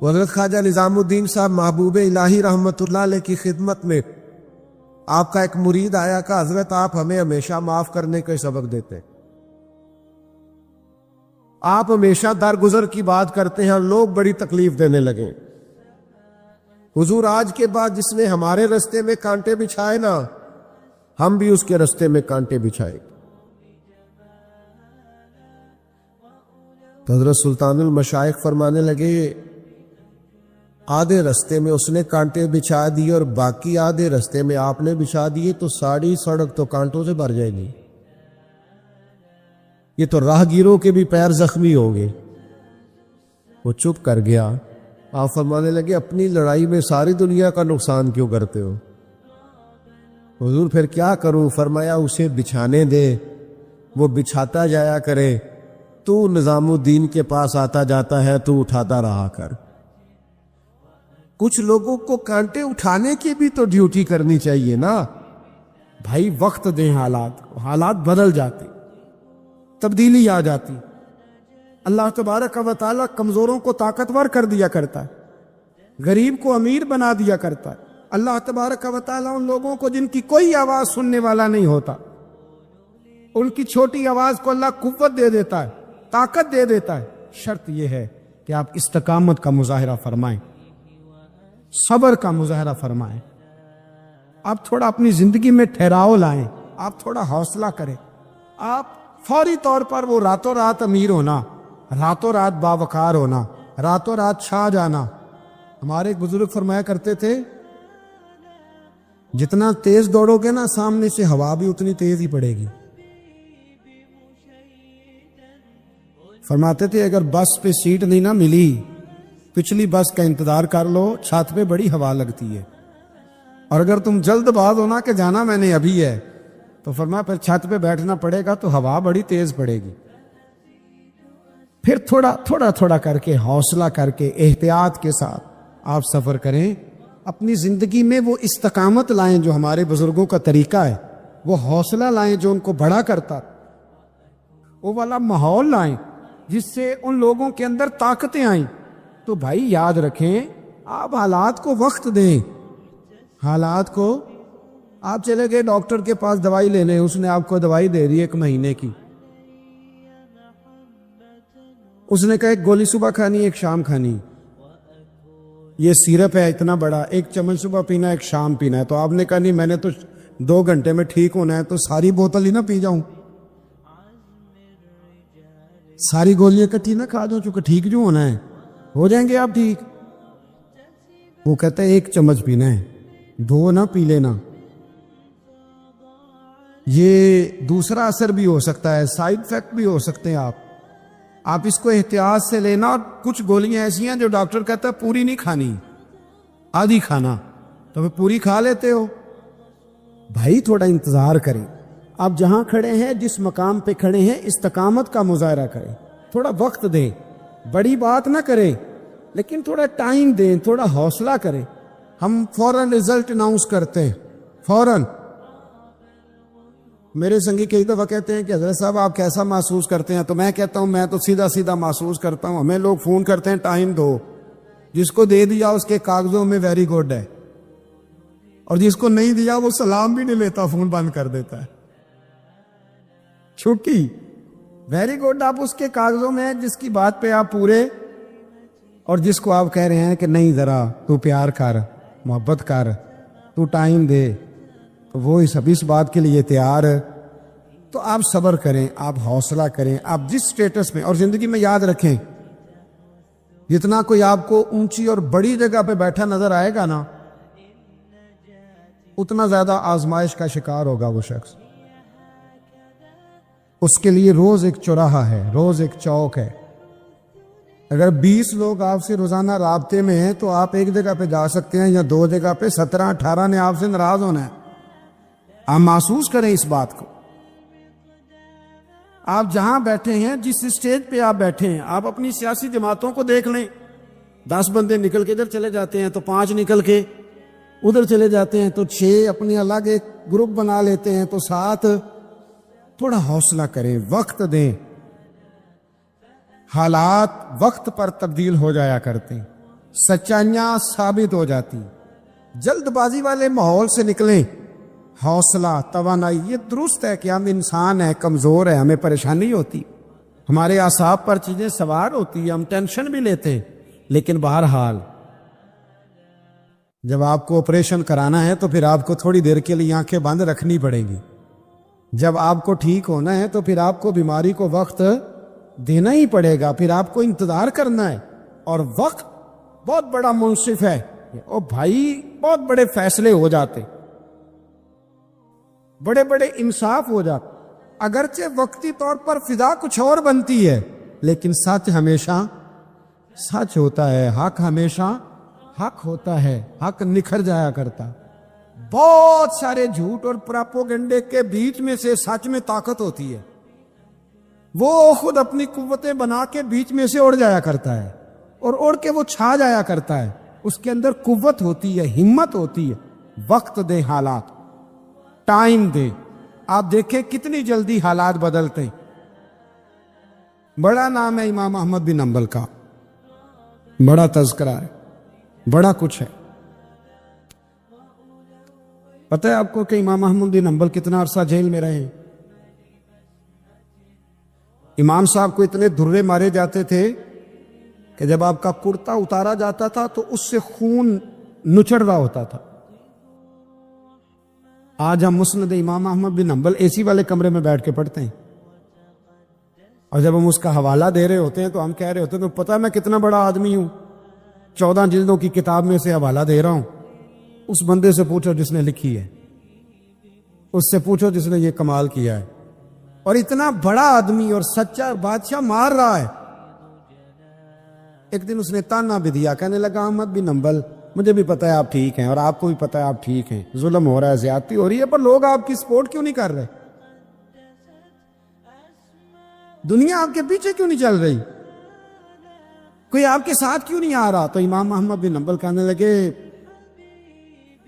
حضرت خواجہ نظام الدین صاحب محبوب الہی رحمت اللہ علیہ کی خدمت میں آپ کا ایک مرید آیا کہ حضرت آپ ہمیں ہمیشہ معاف کرنے کا سبق دیتے ہیں، آپ ہمیشہ درگزر کی بات کرتے ہیں اور لوگ بڑی تکلیف دینے لگے۔ حضور آج کے بعد جس نے ہمارے رستے میں کانٹے بچھائے نا، ہم بھی اس کے رستے میں کانٹے بچھائے۔ تو حضرت سلطان المشائخ فرمانے لگے آدھے رستے میں اس نے کانٹے بچھا دیے اور باقی آدھے رستے میں آپ نے بچھا دیے تو ساری سڑک تو کانٹوں سے بھر جائے گی، یہ تو راہگیروں کے بھی پیر زخمی ہوں گے۔ وہ چپ کر گیا۔ آپ فرمانے لگے اپنی لڑائی میں ساری دنیا کا نقصان کیوں کرتے ہو؟ حضور پھر کیا کروں؟ فرمایا اسے بچھانے دے، وہ بچھاتا جایا کرے، تو نظام الدین کے پاس آتا جاتا ہے، تو اٹھاتا رہا کر۔ کچھ لوگوں کو کانٹے اٹھانے کی بھی تو ڈیوٹی کرنی چاہیے نا بھائی، وقت دیں حالات بدل جاتے، تبدیلی آ جاتی۔ اللہ تبارک و تعالیٰ کمزوروں کو طاقتور کر دیا کرتا ہے، غریب کو امیر بنا دیا کرتا ہے۔ اللہ تبارک و تعالیٰ ان لوگوں کو جن کی کوئی آواز سننے والا نہیں ہوتا، ان کی چھوٹی آواز کو اللہ قوت دے دیتا ہے، طاقت دے دیتا ہے۔ شرط یہ ہے کہ آپ استقامت کا مظاہرہ فرمائیں، صبر کا مظاہرہ فرمائیں، آپ تھوڑا اپنی زندگی میں ٹھہراؤ لائیں، آپ تھوڑا حوصلہ کریں۔ آپ فوری طور پر وہ راتوں رات امیر ہونا، راتوں رات باوقار ہونا، راتوں رات چھا جانا۔ ہمارے ایک بزرگ فرمایا کرتے تھے جتنا تیز دوڑو گے نا، سامنے سے ہوا بھی اتنی تیز ہی پڑے گی۔ فرماتے تھے اگر بس پہ سیٹ نہیں نہ ملی، پچھلی بس کا انتظار کر لو، چھت پہ بڑی ہوا لگتی ہے، اور اگر تم جلد باز ہونا کہ جانا میں نے ابھی ہے، تو فرمایا پھر چھت پہ بیٹھنا پڑے گا تو ہوا بڑی تیز پڑے گی۔ پھر تھوڑا تھوڑا کر کے، حوصلہ کر کے، احتیاط کے ساتھ آپ سفر کریں، اپنی زندگی میں وہ استقامت لائیں جو ہمارے بزرگوں کا طریقہ ہے، وہ حوصلہ لائیں جو ان کو بڑا کرتا، وہ والا ماحول لائیں جس سے ان لوگوں کے اندر طاقتیں آئیں۔ تو بھائی یاد رکھیں، آپ حالات کو وقت دیں، حالات کو۔ آپ چلے گئے ڈاکٹر کے پاس دوائی لینے، اس نے آپ کو دوائی دے دی 1 مہینے کی، اس نے کہا ایک گولی صبح کھانی، ایک شام کھانی، یہ سیرپ ہے اتنا بڑا، 1 چمچ صبح پینا، 1 شام پینا ہے۔ تو آپ نے کہا نہیں میں نے تو 2 گھنٹے میں ٹھیک ہونا ہے، تو ساری بوتل ہی نہ پی جاؤں، ساری گولیاں کٹھی نہ کھا جاؤں، چونکہ ٹھیک جو ہونا ہے ہو جائیں گے آپ ٹھیک۔ وہ کہتا ہے 1 چمچ پینا ہے، 2 نہ پی لینا۔ یہ دوسرا اثر بھی ہو سکتا ہے، سائیڈ افیکٹ بھی ہو سکتے ہیں۔ آپ اس کو احتیاط سے لینا۔ اور کچھ گولیاں ایسی ہیں جو ڈاکٹر کہتا ہے پوری نہیں کھانی، آدھی کھانا، تو پھر پوری کھا لیتے ہو۔ بھائی تھوڑا انتظار کریں، آپ جہاں کھڑے ہیں، جس مقام پہ کھڑے ہیں، استقامت کا مظاہرہ کریں، تھوڑا وقت دیں، بڑی بات نہ کریں لیکن تھوڑا ٹائم دیں، تھوڑا حوصلہ کریں۔ ہم فوراً رزلٹ اناؤنس کرتے ہیں، فوراً۔ میرے سنگی کئی دفعہ کہتے ہیں کہ حضرت صاحب آپ کیسا محسوس کرتے ہیں؟ تو میں کہتا ہوں میں تو سیدھا محسوس کرتا ہوں۔ ہمیں لوگ فون کرتے ہیں ٹائم دو، جس کو دے دیا اس کے کاغذوں میں ویری گڈ ہے، اور جس کو نہیں دیا وہ سلام بھی نہیں لیتا، فون بند کر دیتا ہے۔ چھٹی ویری گڈ آپ اس کے کاغذوں میں، جس کی بات پہ آپ پورے، اور جس کو آپ کہہ رہے ہیں کہ نہیں ذرا تو پیار کر، محبت کر، تو ٹائم دے، تو وہ اس بات کے لیے تیار ہے۔ تو آپ صبر کریں، آپ حوصلہ کریں، آپ جس سٹیٹس میں، اور زندگی میں یاد رکھیں جتنا کوئی آپ کو اونچی اور بڑی جگہ پہ بیٹھا نظر آئے گا نا، اتنا زیادہ آزمائش کا شکار ہوگا وہ شخص۔ اس کے لیے روز ایک چوراہا ہے، روز ایک چوک ہے۔ اگر 20 لوگ آپ سے روزانہ رابطے میں ہیں تو آپ ایک جگہ پہ جا سکتے ہیں، یا 2 جگہ پہ 17-18 نے آپ سے ناراض ہونا ہے۔ آپ محسوس کریں اس بات کو۔ آپ جہاں بیٹھے ہیں، جس اسٹیج پہ آپ بیٹھے ہیں، آپ اپنی سیاسی جماعتوں کو دیکھ لیں۔ 10 بندے نکل کے ادھر چلے جاتے ہیں تو 5 نکل کے ادھر چلے جاتے ہیں، تو 6 اپنے الگ ایک گروپ بنا لیتے ہیں، تو 7۔ تھوڑا حوصلہ کریں، وقت دیں۔ حالات وقت پر تبدیل ہو جایا کرتے ہیں، سچائیاں ثابت ہو جاتی. جلد بازی والے ماحول سے نکلیں. حوصلہ، توانائی، یہ درست ہے کہ ہم انسان ہیں، کمزور ہیں، ہمیں پریشانی ہوتی، ہمارے اعصاب پر چیزیں سوار ہوتی ہیں، ہم ٹینشن بھی لیتے ہیں. لیکن بہرحال جب آپ کو آپریشن کرانا ہے تو پھر آپ کو تھوڑی دیر کے لیے آنکھیں بند رکھنی پڑیں گی. جب آپ کو ٹھیک ہونا ہے تو پھر آپ کو بیماری کو وقت دینا ہی پڑے گا، پھر آپ کو انتظار کرنا ہے. اور وقت بہت بڑا منصف ہے. او بھائی، بہت بڑے فیصلے ہو جاتے، بڑے بڑے انصاف ہو جاتے. اگرچہ وقتی طور پر فضا کچھ اور بنتی ہے، لیکن سچ ہمیشہ سچ ہوتا ہے، حق ہمیشہ حق ہوتا ہے، حق نکھر جایا کرتا. بہت سارے جھوٹ اور پراپوگنڈے کے بیچ میں سے سچ میں طاقت ہوتی ہے. وہ خود اپنی قوتیں بنا کے بیچ میں سے اڑ جایا کرتا ہے، اور اڑ کے وہ چھا جایا کرتا ہے. اس کے اندر قوت ہوتی ہے، ہمت ہوتی ہے. وقت دے، حالات ٹائم دے. آپ دیکھیں کتنی جلدی حالات بدلتے. بڑا نام ہے امام احمد بن حنبل کا، بڑا تذکرہ ہے، بڑا کچھ ہے. پتہ ہے آپ کو کہ امام احمد بن حنبل کتنا عرصہ جیل میں رہے؟ امام صاحب کو اتنے دھرے مارے جاتے تھے کہ جب آپ کا کرتا اتارا جاتا تھا تو اس سے خون نچڑ رہا ہوتا تھا. آج ہم مسند امام احمد بن حنبل اے سی والے کمرے میں بیٹھ کے پڑھتے ہیں، اور جب ہم اس کا حوالہ دے رہے ہوتے ہیں تو ہم کہہ رہے ہوتے ہیں تو پتہ میں کتنا بڑا آدمی ہوں، 14 جلدوں کی کتاب میں سے حوالہ دے رہا ہوں. اس بندے سے پوچھو جس نے لکھی ہے، اس سے پوچھو جس نے یہ کمال کیا ہے. اور اتنا بڑا آدمی اور سچا بادشاہ مار رہا ہے. ایک دن اس نے تانا بھی دیا، کہنے لگا احمد بن حنبل، مجھے بھی پتہ ہے آپ ٹھیک ہیں، اور آپ کو بھی پتہ ہے آپ ٹھیک ہیں، ظلم ہو رہا ہے، زیادتی ہو رہی ہے، پر لوگ آپ کی سپورٹ کیوں نہیں کر رہے؟ دنیا آپ کے پیچھے کیوں نہیں چل رہی؟ کوئی آپ کے ساتھ کیوں نہیں آ رہا؟ تو امام احمد بن حنبل کہنے لگے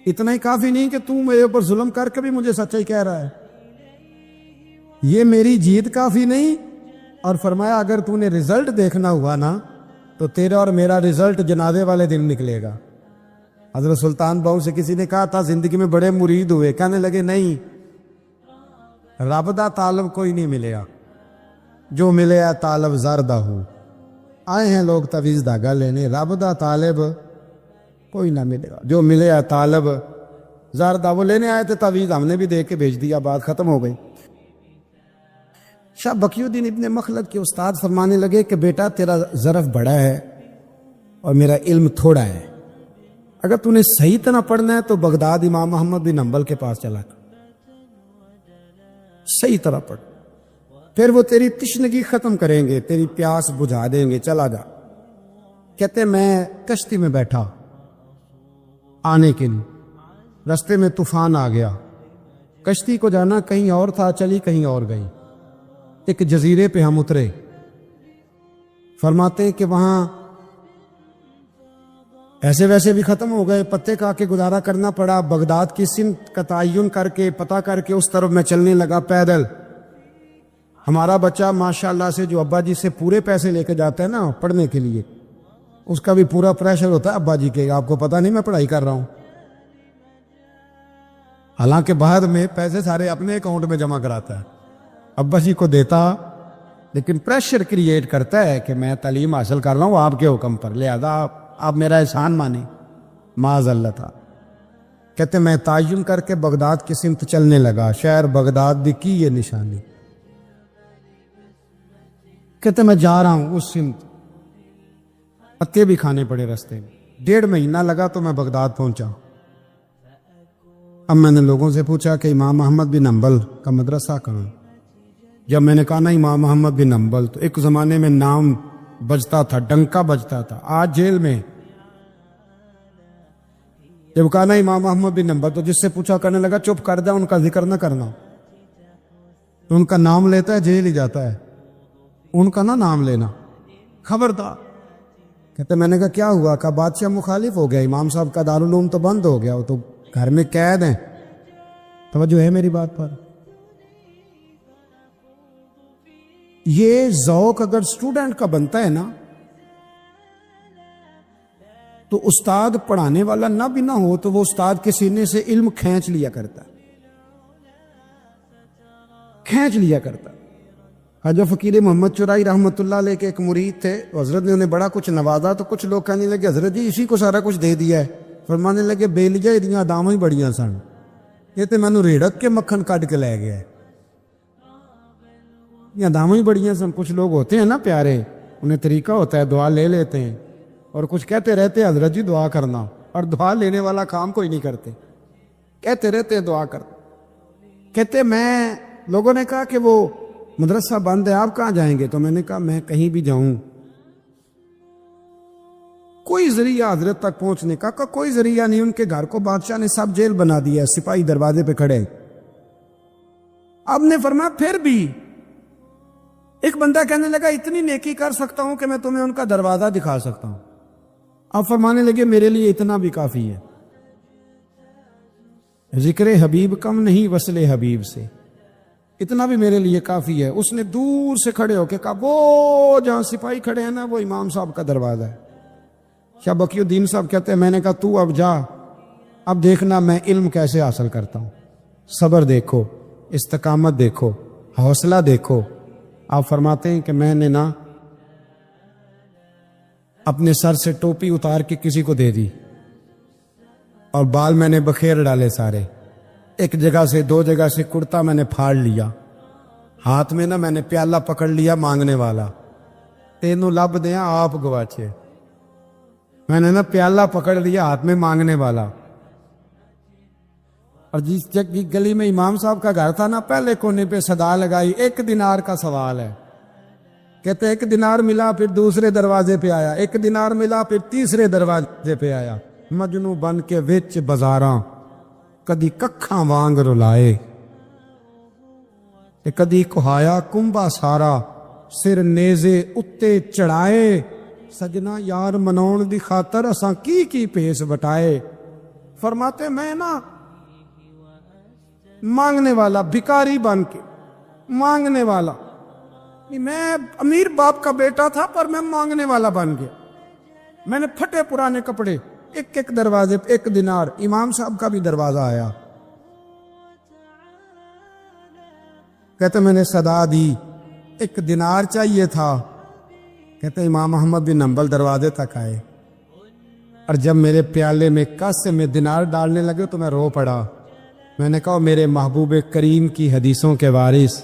اتنا ہی کافی نہیں کہ تم میرے اوپر ظلم کر کے بھی مجھے سچائی کہہ رہا ہے، یہ میری جیت کافی نہیں. اور فرمایا اگر تو نے رزلٹ دیکھنا ہوا نا تو تیرا اور میرا رزلٹ جنازے والے دن نکلے گا. حضرت سلطان بہو سے کسی نے کہا تھا زندگی میں بڑے مرید ہوئے، کہنے لگے نہیں، رب دا طالب کوئی نہیں ملیا، جو ملے ہے طالب زردہ ہو. آئے ہیں لوگ تویز دھاگا لینے، رب دا طالب کوئی نہ ملے گا، جو ملے ہے طالب زردہ. وہ لینے آئے تھے تویز، ہم نے بھی دے کے بھیج دیا، بات ختم ہو گئی. شاہ بقی الدین ابن مخلد کے استاد فرمانے لگے کہ بیٹا تیرا ظرف بڑا ہے اور میرا علم تھوڑا ہے، اگر تو نے صحیح طرح پڑھنا ہے تو بغداد امام احمد بن حنبل کے پاس چلا جا، صحیح طرح پڑھ، پھر وہ تیری تشنگی ختم کریں گے، تیری پیاس بجھا دیں گے، چلا جا. کہتے میں کشتی میں بیٹھا آنے کے لیے، رستے میں طوفان آ گیا، کشتی کو جانا کہیں اور تھا، چلی کہیں اور گئی. ایک جزیرے پہ ہم اترے. فرماتے کہ وہاں ایسے ویسے بھی ختم ہو گئے، پتے کھا کے گزارا کرنا پڑا. بغداد کی سمت کا تعین کر کے پتہ کر کے اس طرف میں چلنے لگا پیدل. ہمارا بچہ ماشاءاللہ سے جو ابا جی سے پورے پیسے لے کے جاتا ہے نا پڑھنے کے لیے، اس کا بھی پورا پریشر ہوتا ہے ابا جی کے، آپ کو پتہ نہیں میں پڑھائی کر رہا ہوں، حالانکہ بعد میں پیسے سارے اپنے اکاؤنٹ میں جمع کراتا ہے، ابا جی کو دیتا، لیکن پریشر کریٹ کرتا ہے کہ میں تعلیم حاصل کر رہا ہوں آپ کے حکم پر، لہذا آپ میرا احسان مانیں. معاذ اللہ تھا. کہتے میں تعین کر کے بغداد کی سمت چلنے لگا، شہر بغداد دی کی یہ نشانی. کہتے میں جا رہا ہوں اس سمت، پتے بھی کھانے پڑے رستے میں. 1.5 مہینہ لگا تو میں بغداد پہنچا. اب میں نے لوگوں سے پوچھا کہ امام احمد بن حنبل کا مدرسہ کہاں؟ جب میں نے کہا نا امام احمد بن حنبل، تو ایک زمانے میں نام بجتا تھا، ڈنکا بجتا تھا، آج جیل میں. جب کہا نا امام احمد بن حنبل تو جس سے پوچھا کرنے لگا چپ کر جا، ان کا ذکر نہ کرنا. تو ان کا نام لیتا ہے جیل ہی جاتا ہے، ان کا نہ نام لینا، خبردار. کہتے میں نے کہا کیا ہوا؟ کہا بادشاہ مخالف ہو گیا، امام صاحب کا دارالعلوم تو بند ہو گیا، وہ تو گھر میں قید ہیں. توجہ ہے میری بات پر؟ یہ ذوق اگر اسٹوڈنٹ کا بنتا ہے نا تو استاد پڑھانے والا نہ بھی نہ ہو تو وہ استاد کے سینے سے علم کھینچ لیا کرتا، کھینچ لیا کرتا۔ حضرت فقیر محمد چرائی رحمۃ اللہ علیہ کے ایک مرید تھے، حضرت نے انہیں بڑا کچھ نوازا تو کچھ لوگ کہنے لگے حضرت جی اسی کو سارا کچھ دے دیا ہے۔ فرمانے لگے بیلیجا یہ داماں ہی بڑیاں سن، یہ تو مینوں ریڑک کے مکھن کٹ کے لے گیا ہے، یہ داماں ہی بڑیاں سن۔ کچھ لوگ ہوتے ہیں نا پیارے، انہیں طریقہ ہوتا ہے دعا لے لیتے ہیں اور کچھ کہتے رہتے ہیں حضرت جی دعا کرنا، اور دعا لینے والا کام کوئی نہیں کرتے، کہتے رہتے ہیں دعا کرنا۔ کہتے میں لوگوں نے کہا کہ وہ مدرسہ بند ہے آپ کہاں جائیں گے؟ تو میں نے کہا میں کہیں بھی جاؤں کوئی ذریعہ حضرت تک پہنچنے کا کوئی ذریعہ نہیں۔ ان کے گھر کو بادشاہ نے سب جیل بنا دیا، سپاہی دروازے پہ کھڑے۔ اب نے فرمایا پھر بھی ایک بندہ کہنے لگا اتنی نیکی کر سکتا ہوں کہ میں تمہیں ان کا دروازہ دکھا سکتا ہوں۔ اب فرمانے لگے میرے لیے اتنا بھی کافی ہے، ذکر حبیب کم نہیں وصل حبیب سے، اتنا بھی میرے لیے کافی ہے۔ اس نے دور سے کھڑے ہو کے کہا وہ جہاں سپاہی کھڑے ہیں نا وہ امام صاحب کا دروازہ ہے۔ شاہ بقی الدین صاحب کہتے ہیں میں نے کہا تو اب جا، اب دیکھنا میں علم کیسے حاصل کرتا ہوں، صبر دیکھو، استقامت دیکھو، حوصلہ دیکھو۔ آپ فرماتے ہیں کہ میں نے نا اپنے سر سے ٹوپی اتار کے کسی کو دے دی اور بال میں نے بخیر ڈالے سارے، ایک جگہ سے دو جگہ سے کرتا میں نے پھاڑ لیا، ہاتھ میں نا میں نے پیالہ پکڑ لیا مانگنے والا، تینوں لب دیا آپ گواچے۔ میں نے نا پیالہ پکڑ لیا ہاتھ میں مانگنے والا، اور جس گلی میں امام صاحب کا گھر تھا نا پہلے کونے پہ صدا لگائی 1 دینار کا سوال ہے۔ کہتے 1 دینار ملا، پھر دوسرے دروازے پہ آیا، 1 دینار ملا، پھر تیسرے دروازے پہ آیا، مجنو بن کے وچ بازاراں کدی ککھاں وانگ رلائے، کدی کہایا کنبا سارا سر نیزے اتے چڑھائے، سجنا یار مناؤن دی خاطر اساں کی پیس بٹائے۔ فرماتے میں نا مانگنے والا، بھکاری بن کے مانگنے والا، میں امیر باپ کا بیٹا تھا پر میں مانگنے والا بن گیا۔ میں نے پھٹے پرانے کپڑے، ایک دروازے پہ 1 دینار، امام صاحب کا بھی دروازہ آیا، کہتے میں نے صدا دی 1 دینار چاہیے تھا، کہتے امام احمد بن حنبل دروازے تک آئے، اور جب میرے پیالے میں کاسے میں دینار ڈالنے لگے تو میں رو پڑا۔ میں نے کہا میرے محبوب کریم کی حدیثوں کے وارث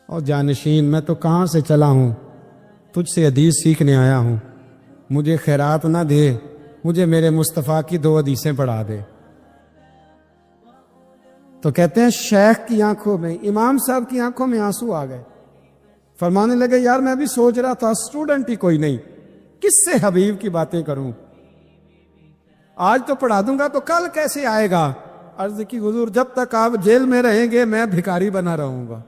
اور جانشین، میں تو کہاں سے چلا ہوں، تجھ سے حدیث سیکھنے آیا ہوں، مجھے خیرات نہ دے، مجھے میرے مصطفیٰ کی 2 حدیثیں پڑھا دے۔ تو کہتے ہیں شیخ کی آنکھوں میں، امام صاحب کی آنکھوں میں آنسو آ گئے۔ فرمانے لگے یار میں بھی سوچ رہا تھا اسٹوڈنٹ ہی کوئی نہیں، کس سے حبیب کی باتیں کروں، آج تو پڑھا دوں گا تو کل کیسے آئے گا۔ عرض کی حضور جب تک آپ جیل میں رہیں گے میں بھکاری بنا رہوں گا،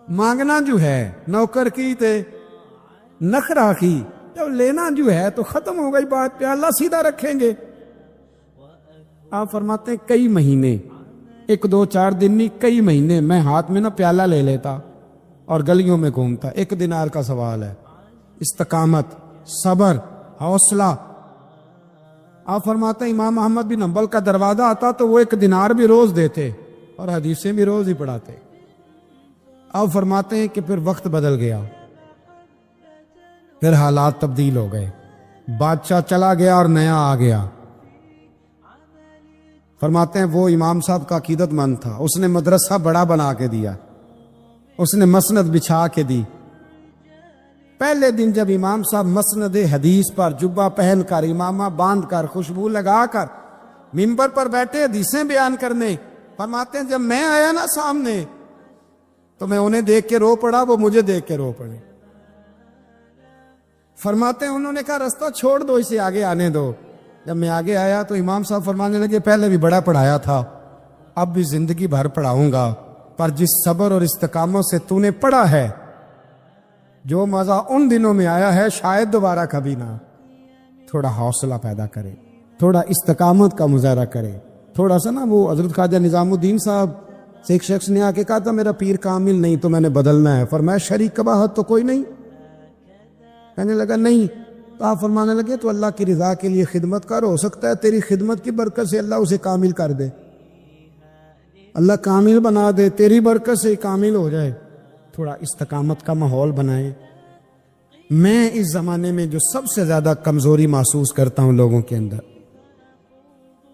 مانگنا جو ہے نوکر کی تے نخرا کی، جب لینا جو ہے تو ختم ہو گئی بات، پہ اللہ سیدھا رکھیں گے۔ آپ فرماتے ہیں کئی مہینے، 1 2 4 دن نہیں، کئی مہینے میں ہاتھ میں نا پیالہ لے لیتا اور گلیوں میں گھومتا۔ 1 دینار کا سوال ہے، استقامت، صبر، حوصلہ۔ آپ فرماتے ہیں امام احمد بن حنبل کا دروازہ آتا تو وہ 1 دینار بھی روز دیتے اور حدیثیں بھی روز ہی پڑھاتے۔ آپ فرماتے ہیں کہ پھر وقت بدل گیا، پھر حالات تبدیل ہو گئے، بادشاہ چلا گیا اور نیا آ گیا۔ فرماتے ہیں وہ امام صاحب کا عقیدت مند تھا، اس نے مدرسہ بڑا بنا کے دیا، اس نے مسند بچھا کے دی۔ پہلے دن جب امام صاحب مسند حدیث پر جبہ پہن کر، امامہ باندھ کر، خوشبو لگا کر ممبر پر بیٹھے حدیثیں بیان کرنے، فرماتے ہیں جب میں آیا نا سامنے تو میں انہیں دیکھ کے رو پڑا، وہ مجھے دیکھ کے رو پڑے۔ فرماتے ہیں انہوں نے کہا رستہ چھوڑ دو، اسے آگے آنے دو۔ جب میں آگے آیا تو امام صاحب فرمانے لگے پہلے بھی بڑا پڑھایا تھا، اب بھی زندگی بھر پڑھاؤں گا، پر جس صبر اور استقامت سے تو نے پڑھا ہے، جو مزہ ان دنوں میں آیا ہے شاید دوبارہ کبھی نہ۔ تھوڑا حوصلہ پیدا کرے، تھوڑا استقامت کا مظاہرہ کرے، تھوڑا سا نا۔ وہ حضرت خواجہ نظام الدین صاحب سے ایک شخص نے آ کے کہا تھا میرا پیر کامل نہیں تو میں نے بدلنا ہے، فرمایا شریک قباحت تو کوئی نہیں؟ کہنے لگا نہیں، تو آپ فرمانے لگے تو اللہ کی رضا کے لیے خدمت کر، ہو سکتا ہے تیری خدمت کی برکت سے اللہ اسے کامل کر دے، اللہ کامل بنا دے، تیری برکت سے کامل ہو جائے۔ تھوڑا استقامت کا ماحول بنائیں۔ میں اس زمانے میں جو سب سے زیادہ کمزوری محسوس کرتا ہوں لوگوں کے اندر،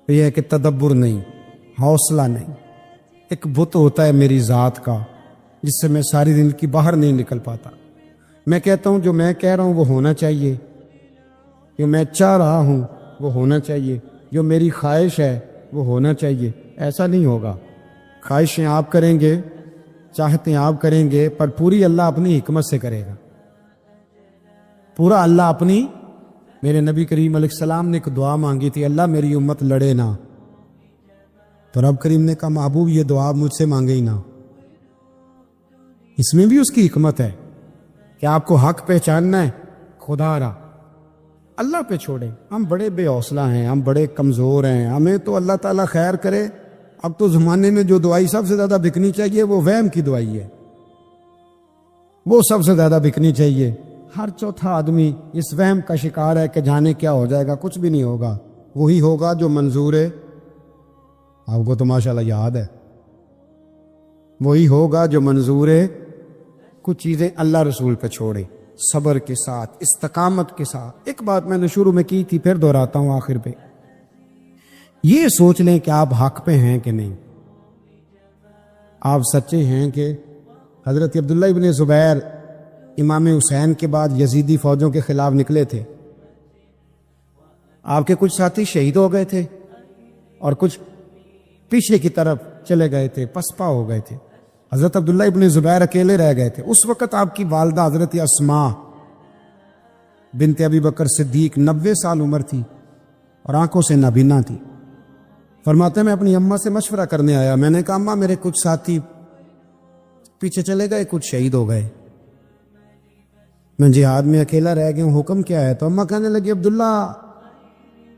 یہ ہے کہ تدبر نہیں، حوصلہ نہیں۔ ایک بت ہوتا ہے میری ذات کا جس سے میں ساری زندگی باہر نہیں نکل پاتا۔ میں کہتا ہوں جو میں کہہ رہا ہوں وہ ہونا چاہیے، جو میں چاہ رہا ہوں وہ ہونا چاہیے، جو میری خواہش ہے وہ ہونا چاہیے۔ ایسا نہیں ہوگا۔ خواہشیں آپ کریں گے، چاہتے آپ کریں گے، پر پوری اللہ اپنی حکمت سے کرے گا۔ پورا اللہ اپنی، میرے نبی کریم علیہ السلام نے ایک دعا مانگی تھی، اللہ میری امت لڑے نہ، تو رب کریم نے کہا محبوب یہ دعا مجھ سے مانگے ہی نہ۔ اس میں بھی اس کی حکمت ہے کہ آپ کو حق پہچاننا ہے، خدا را اللہ پہ چھوڑیں۔ ہم بڑے بے حوصلہ ہیں، ہم بڑے کمزور ہیں، ہمیں تو اللہ تعالیٰ خیر کرے۔ اب تو زمانے میں جو دعائی سب سے زیادہ بکنی چاہیے وہ وہم کی دعائی ہے، وہ سب سے زیادہ بکنی چاہیے۔ ہر چوتھا آدمی اس وہم کا شکار ہے کہ جانے کیا ہو جائے گا، کچھ بھی نہیں ہوگا، وہی ہوگا جو منظور ہے۔ آپ کو تو ماشاءاللہ یاد ہے، وہی ہوگا جو منظور ہے۔ کچھ چیزیں اللہ رسول پہ چھوڑے، صبر کے ساتھ، استقامت کے ساتھ۔ ایک بات میں نے شروع میں کی تھی، پھر دہراتا ہوں آخر پہ، یہ سوچ لیں کہ آپ حق پہ ہیں کہ نہیں، آپ سچے ہیں کہ حضرت عبداللہ ابن زبیر امام حسین کے بعد یزیدی فوجوں کے خلاف نکلے تھے، آپ کے کچھ ساتھی شہید ہو گئے تھے اور کچھ پیچھے کی طرف چلے گئے تھے، پسپا ہو گئے تھے، حضرت عبداللہ ابن زبیر اکیلے رہ گئے تھے۔ اس وقت آپ کی والدہ حضرت اسماء بنت ابی بکر صدیق 90 سال عمر تھی اور آنکھوں سے نابینا تھی۔ فرماتے ہیں میں اپنی اماں سے مشورہ کرنے آیا، میں نے کہا اماں میرے کچھ ساتھی پیچھے چلے گئے، کچھ شہید ہو گئے، میں جہاد میں اکیلا رہ گیا ہوں، حکم کیا ہے؟ تو اماں کہنے لگی عبداللہ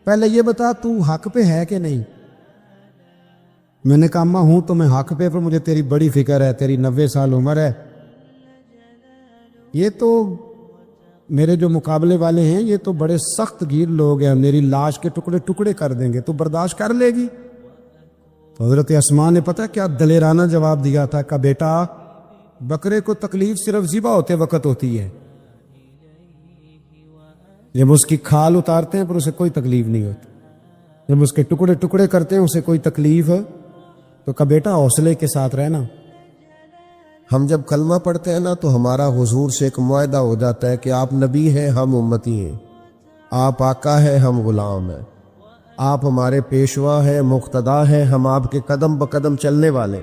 پہلے یہ بتا تو حق پہ ہے کہ نہیں؟ میں نے کہا اماں ہوں تو میں حق پہ، پر مجھے تیری بڑی فکر ہے، تیری 90 سال عمر ہے، یہ تو میرے جو مقابلے والے ہیں یہ تو بڑے سخت گیر لوگ ہیں، میری لاش کے ٹکڑے ٹکڑے کر دیں گے، تو برداشت کر لے گی؟ تو حضرت اسماء نے پتہ کیا دلیرانہ جواب دیا تھا کہ بیٹا بکرے کو تکلیف صرف ذبح ہوتے وقت ہوتی ہے، جب اس کی کھال اتارتے ہیں پر اسے کوئی تکلیف نہیں ہوتی، جب اس کے ٹکڑے ٹکڑے کرتے ہیں اسے کوئی تکلیف، تو کہا بیٹا حوصلے کے ساتھ رہنا۔ ہم جب کلمہ پڑھتے ہیں نا تو ہمارا حضور سے ایک معاہدہ ہو جاتا ہے کہ آپ نبی ہیں، ہم امتی ہیں، آپ آقا ہیں، ہم غلام ہیں، آپ ہمارے پیشوا ہیں، مقتدا ہیں، ہم آپ کے قدم بقدم چلنے والے۔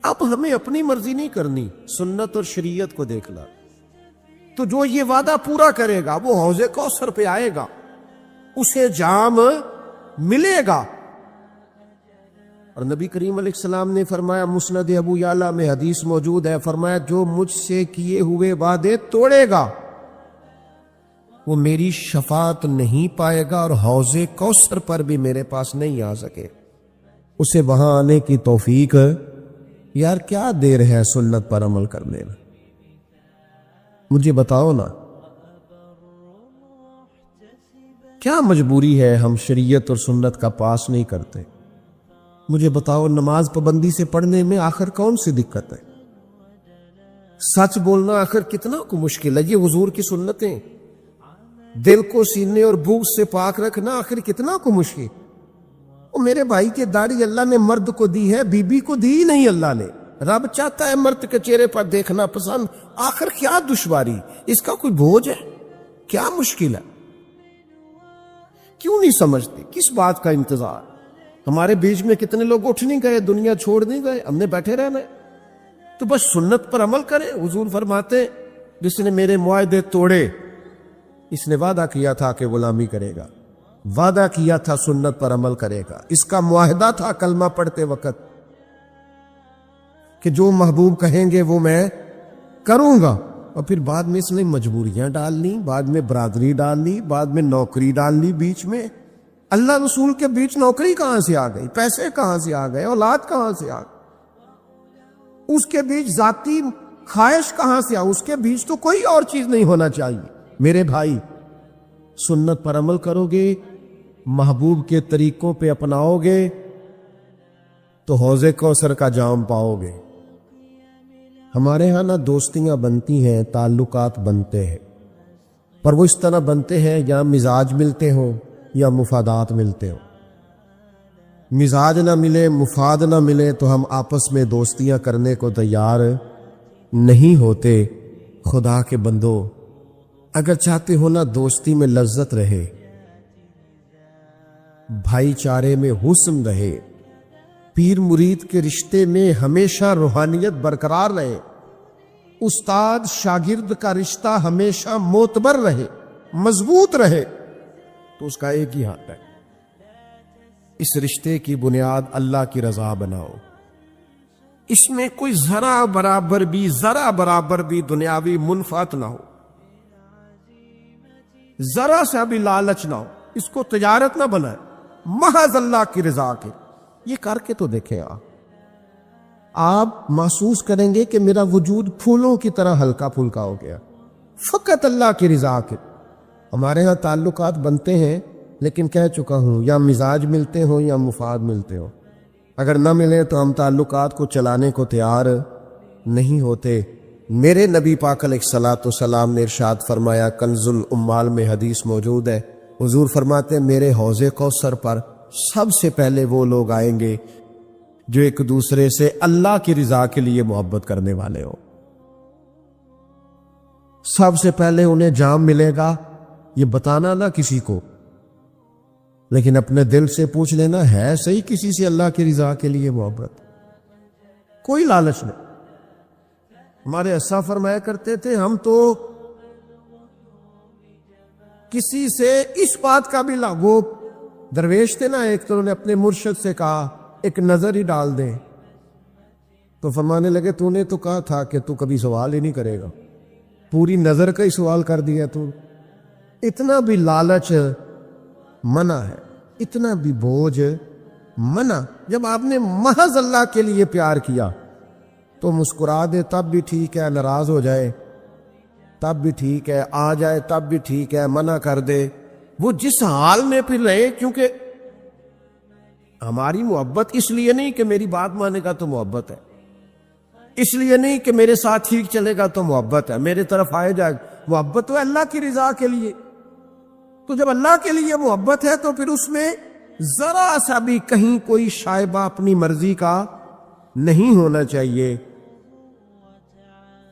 اب ہمیں اپنی مرضی نہیں کرنی، سنت اور شریعت کو دیکھنا۔ تو جو یہ وعدہ پورا کرے گا وہ حوض کوثر پہ آئے گا، اسے جام ملے گا۔ اور نبی کریم علیہ السلام نے فرمایا، مسند ابو یعلا میں حدیث موجود ہے، فرمایا جو مجھ سے کیے ہوئے وعدے توڑے گا وہ میری شفاعت نہیں پائے گا اور حوض کوثر پر بھی میرے پاس نہیں آ سکے، اسے وہاں آنے کی توفیق۔ یار کیا دیر ہے سنت پر عمل کرنے میں؟ مجھے بتاؤ نا، کیا مجبوری ہے ہم شریعت اور سنت کا پاس نہیں کرتے؟ مجھے بتاؤ نماز پابندی سے پڑھنے میں آخر کون سی دقت ہے؟ سچ بولنا آخر کتنا کو مشکل ہے؟ یہ حضور کی سنتیں، دل کو سینے اور بغض سے پاک رکھنا آخر کتنا کو مشکل۔ وہ میرے بھائی کے داڑھی اللہ نے مرد کو دی ہے، بی بی کو دی ہی نہیں اللہ نے۔ رب چاہتا ہے مرد کے چہرے پر دیکھنا پسند، آخر کیا دشواری؟ اس کا کوئی بوجھ ہے؟ کیا مشکل ہے؟ کیوں نہیں سمجھتے؟ کس بات کا انتظار؟ ہمارے بیچ میں کتنے لوگ اٹھ نہیں گئے، دنیا چھوڑ نہیں گئے، ہم نے بیٹھے رہنا ہے۔ تو بس سنت پر عمل کریں۔ حضور فرماتے ہیں جس نے میرے معاہدے توڑے اس نے وعدہ کیا تھا کہ غلامی کرے گا، وعدہ کیا تھا سنت پر عمل کرے گا، اس کا معاہدہ تھا کلمہ پڑھتے وقت کہ جو محبوب کہیں گے وہ میں کروں گا۔ اور پھر بعد میں اس نے مجبوریاں ڈال لی، بعد میں برادری ڈال لی، بعد میں نوکری ڈال لی، بیچ میں اللہ رسول کے بیچ نوکری کہاں سے آ گئی؟ پیسے کہاں سے آ گئے؟ اولاد کہاں سے آ گئی؟ اس کے بیچ ذاتی خواہش کہاں سے آ؟ اس کے بیچ تو کوئی اور چیز نہیں ہونا چاہیے۔ میرے بھائی سنت پر عمل کرو گے، محبوب کے طریقوں پہ اپناؤ گے تو حوض کوثر کا جام پاؤ گے۔ ہمارے ہاں نہ دوستیاں بنتی ہیں، تعلقات بنتے ہیں، پر وہ اس طرح بنتے ہیں یا مزاج ملتے ہوں یا مفادات ملتے ہوں۔ مزاج نہ ملے، مفاد نہ ملے تو ہم آپس میں دوستیاں کرنے کو تیار نہیں ہوتے۔ خدا کے بندو، اگر چاہتے ہو نا دوستی میں لذت رہے، بھائی چارے میں حسن رہے، پیر مرید کے رشتے میں ہمیشہ روحانیت برقرار رہے، استاد شاگرد کا رشتہ ہمیشہ معتبر رہے، مضبوط رہے، تو اس کا ایک ہی ہاتھ ہے، اس رشتے کی بنیاد اللہ کی رضا بناؤ۔ اس میں کوئی ذرا برابر بھی دنیاوی منفعت نہ ہو، ذرا سا بھی لالچ نہ ہو، اس کو تجارت نہ بنائے، محض اللہ کی رضا کے۔ یہ کر کے تو دیکھیں، آپ محسوس کریں گے کہ میرا وجود پھولوں کی طرح ہلکا پھلکا ہو گیا، فقط اللہ کی رضا کے۔ ہمارے ہاں تعلقات بنتے ہیں، لیکن کہہ چکا ہوں یا مزاج ملتے ہوں یا مفاد ملتے ہوں، اگر نہ ملے تو ہم تعلقات کو چلانے کو تیار نہیں ہوتے۔ میرے نبی پاک علیہ الصلوۃ والسلام نے ارشاد فرمایا، کنز الاموال میں حدیث موجود ہے، حضور فرماتے ہیں میرے حوض کوثر پر سب سے پہلے وہ لوگ آئیں گے جو ایک دوسرے سے اللہ کی رضا کے لیے محبت کرنے والے ہو۔ سب سے پہلے انہیں جام ملے گا، یہ بتانا نہ کسی کو، لیکن اپنے دل سے پوچھ لینا ہے صحیح کسی سے اللہ کی رضا کے لیے محبت؟ کوئی لالچ نہیں۔ ہمارے ایسا فرمایا کرتے تھے، ہم تو کسی سے اس بات کا بھی وہ درویش تھے نا، ایک تو انہوں نے اپنے مرشد سے کہا ایک نظر ہی ڈال دیں، تو فرمانے لگے تو نے تو کہا تھا کہ تو کبھی سوال ہی نہیں کرے گا، پوری نظر کا ہی سوال کر دیا تو۔ اتنا بھی لالچ منع ہے، اتنا بھی بوجھ منع۔ جب آپ نے محض اللہ کے لیے پیار کیا تو مسکرا دے تب بھی ٹھیک ہے، ناراض ہو جائے تب بھی ٹھیک ہے، آ جائے تب بھی ٹھیک ہے، منع کر دے، وہ جس حال میں پھر رہے۔ کیونکہ ہماری محبت اس لیے نہیں کہ میری بات مانے گا تو محبت ہے، اس لیے نہیں کہ میرے ساتھ ٹھیک چلے گا تو محبت ہے، میرے طرف آئے جائے، محبت تو اللہ کی رضا کے لیے۔ تو جب اللہ کے لیے محبت ہے تو پھر اس میں ذرا سا بھی کہیں کوئی شائبہ اپنی مرضی کا نہیں ہونا چاہیے۔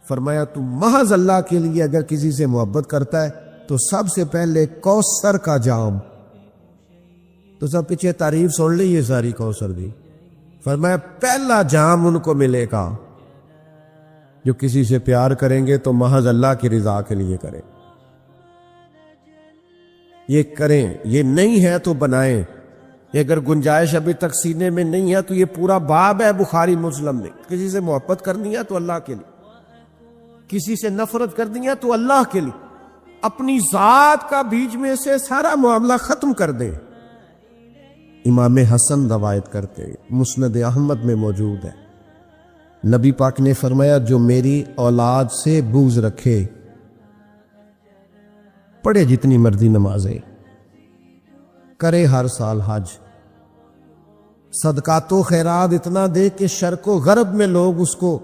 فرمایا تو محض اللہ کے لیے اگر کسی سے محبت کرتا ہے تو سب سے پہلے کوثر کا جام، تو سب پیچھے تعریف سن لی یہ ساری کوثر دی۔ فرمایا پہلا جام ان کو ملے گا جو کسی سے پیار کریں گے تو محض اللہ کی رضا کے لیے کریں، یہ کریں، یہ نہیں ہے تو بنائیں۔ یہ اگر گنجائش ابھی تک سینے میں نہیں ہے تو یہ پورا باب ہے بخاری مسلم میں، کسی سے محبت کرنی ہے تو اللہ کے لیے، کسی سے نفرت کرنی ہے تو اللہ کے لیے، اپنی ذات کا بیچ میں سے سارا معاملہ ختم کر دیں۔ امام حسن روایت کرتے، مسند احمد میں موجود ہے، نبی پاک نے فرمایا جو میری اولاد سے بغض رکھے، پڑھے جتنی مرضی نمازیں، کرے ہر سال حج، صدقات و خیرات اتنا دے کہ شرق و غرب میں لوگ اس کو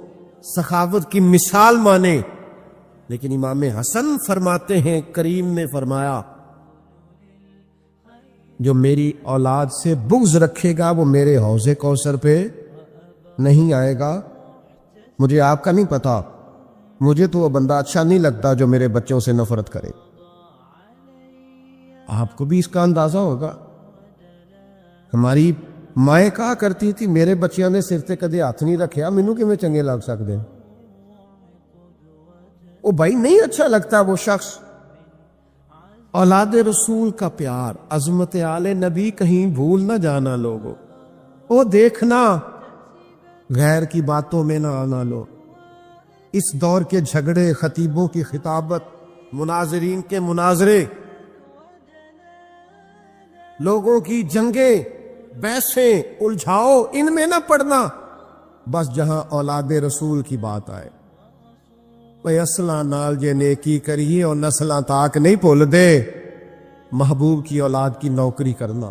سخاوت کی مثال مانے، لیکن امام حسن فرماتے ہیں کریم نے فرمایا جو میری اولاد سے بغض رکھے گا وہ میرے حوض کوثر پہ نہیں آئے گا۔ مجھے آپ کا نہیں پتا، مجھے تو وہ بندہ اچھا نہیں لگتا جو میرے بچوں سے نفرت کرے۔ آپ کو بھی اس کا اندازہ ہوگا۔ ہماری مائیں کہا کرتی تھی میرے بچیاں نے سر تے کدے ہاتھ نہیں رکھیا، مینوں کیویں چنگے لگ سکتے؟ وہ بھائی نہیں اچھا لگتا وہ شخص۔ اولاد رسول کا پیار، عظمت آل نبی کہیں بھول نہ جانا لوگو، وہ دیکھنا، غیر کی باتوں میں نہ آنا لو۔ اس دور کے جھگڑے، خطیبوں کی خطابت، مناظرین کے مناظرے، لوگوں کی جنگیں، بحثیں، الجھاؤ، ان میں نہ پڑنا، بس جہاں اولاد رسول کی بات آئے بھئی اصلاں نال جے نیکی کریے اور نسلاں تاک نہیں بھول دے محبوب کی اولاد کی نوکری کرنا،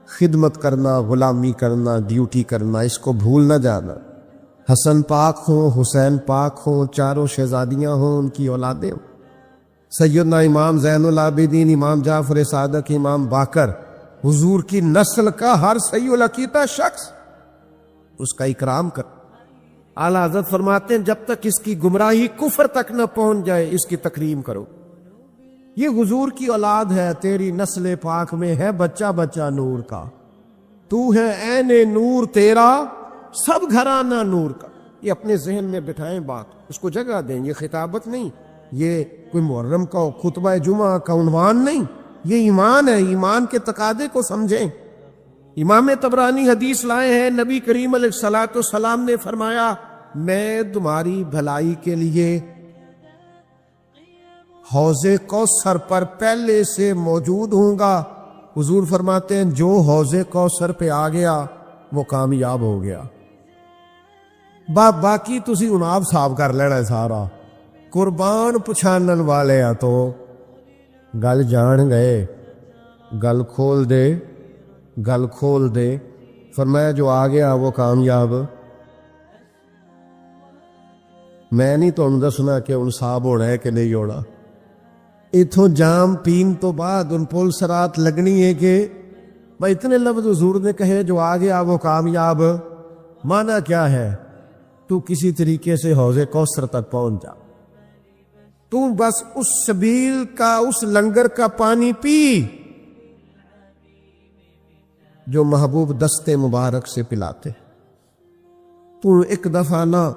خدمت کرنا، غلامی کرنا، ڈیوٹی کرنا، اس کو بھول نہ جانا۔ حسن پاک ہوں، حسین پاک ہوں، چاروں شہزادیاں ہوں، ان کی اولادیں ہوں، سیدنا امام زین العابدین، امام جعفر صادق، امام باقر، حضور کی نسل کا ہر صحیح العقیدہ شخص اس کا اکرام کر۔ اعلیٰ حضرت فرماتے ہیں جب تک اس کی گمراہی کفر تک نہ پہنچ جائے اس کی تکریم کرو۔ یہ حضور کی اولاد ہے، تیری نسل پاک میں ہے بچہ بچہ نور کا، تو ہے عین نور تیرا سب گھرانہ نور کا۔ یہ اپنے ذہن میں بٹھائیں بات، اس کو جگہ دیں۔ یہ خطابت نہیں، یہ کوئی محرم کا خطبہ جمعہ کا عنوان نہیں، یہ ایمان ہے۔ ایمان کے تقاضے کو سمجھیں۔ امام طبرانی حدیث لائے ہیں، نبی کریم علیہ الصلوۃ والسلام نے فرمایا میں تمہاری بھلائی کے لیے حوض کوثر پر پہلے سے موجود ہوں گا۔ حضور فرماتے ہیں جو حوض کوثر پہ آ گیا وہ کامیاب ہو گیا۔ باقی تسی اناب صاف کر لینا ہے سارا، قربان پچھانن والے آ تو گل جان گئے، گل کھول دے، گل کھول دے۔ فرمایا جو آ گیا وہ کامیاب۔ میں نہیں تو دسنا کہ ان صاحب ہونا ہے کہ نہیں ہونا۔ اتھوں جام پین تو بعد ان پل سرات لگنی ہے کہ بھائی اتنے لفظ حضور نے کہے جو آ گیا وہ کامیاب۔ معنی کیا ہے؟ تو کسی طریقے سے حوض کوثر تک پہنچ جا، تو بس اس سبیل کا، اس لنگر کا پانی پی جو محبوب دستے مبارک سے پلاتے۔ تو ایک دفعہ نہ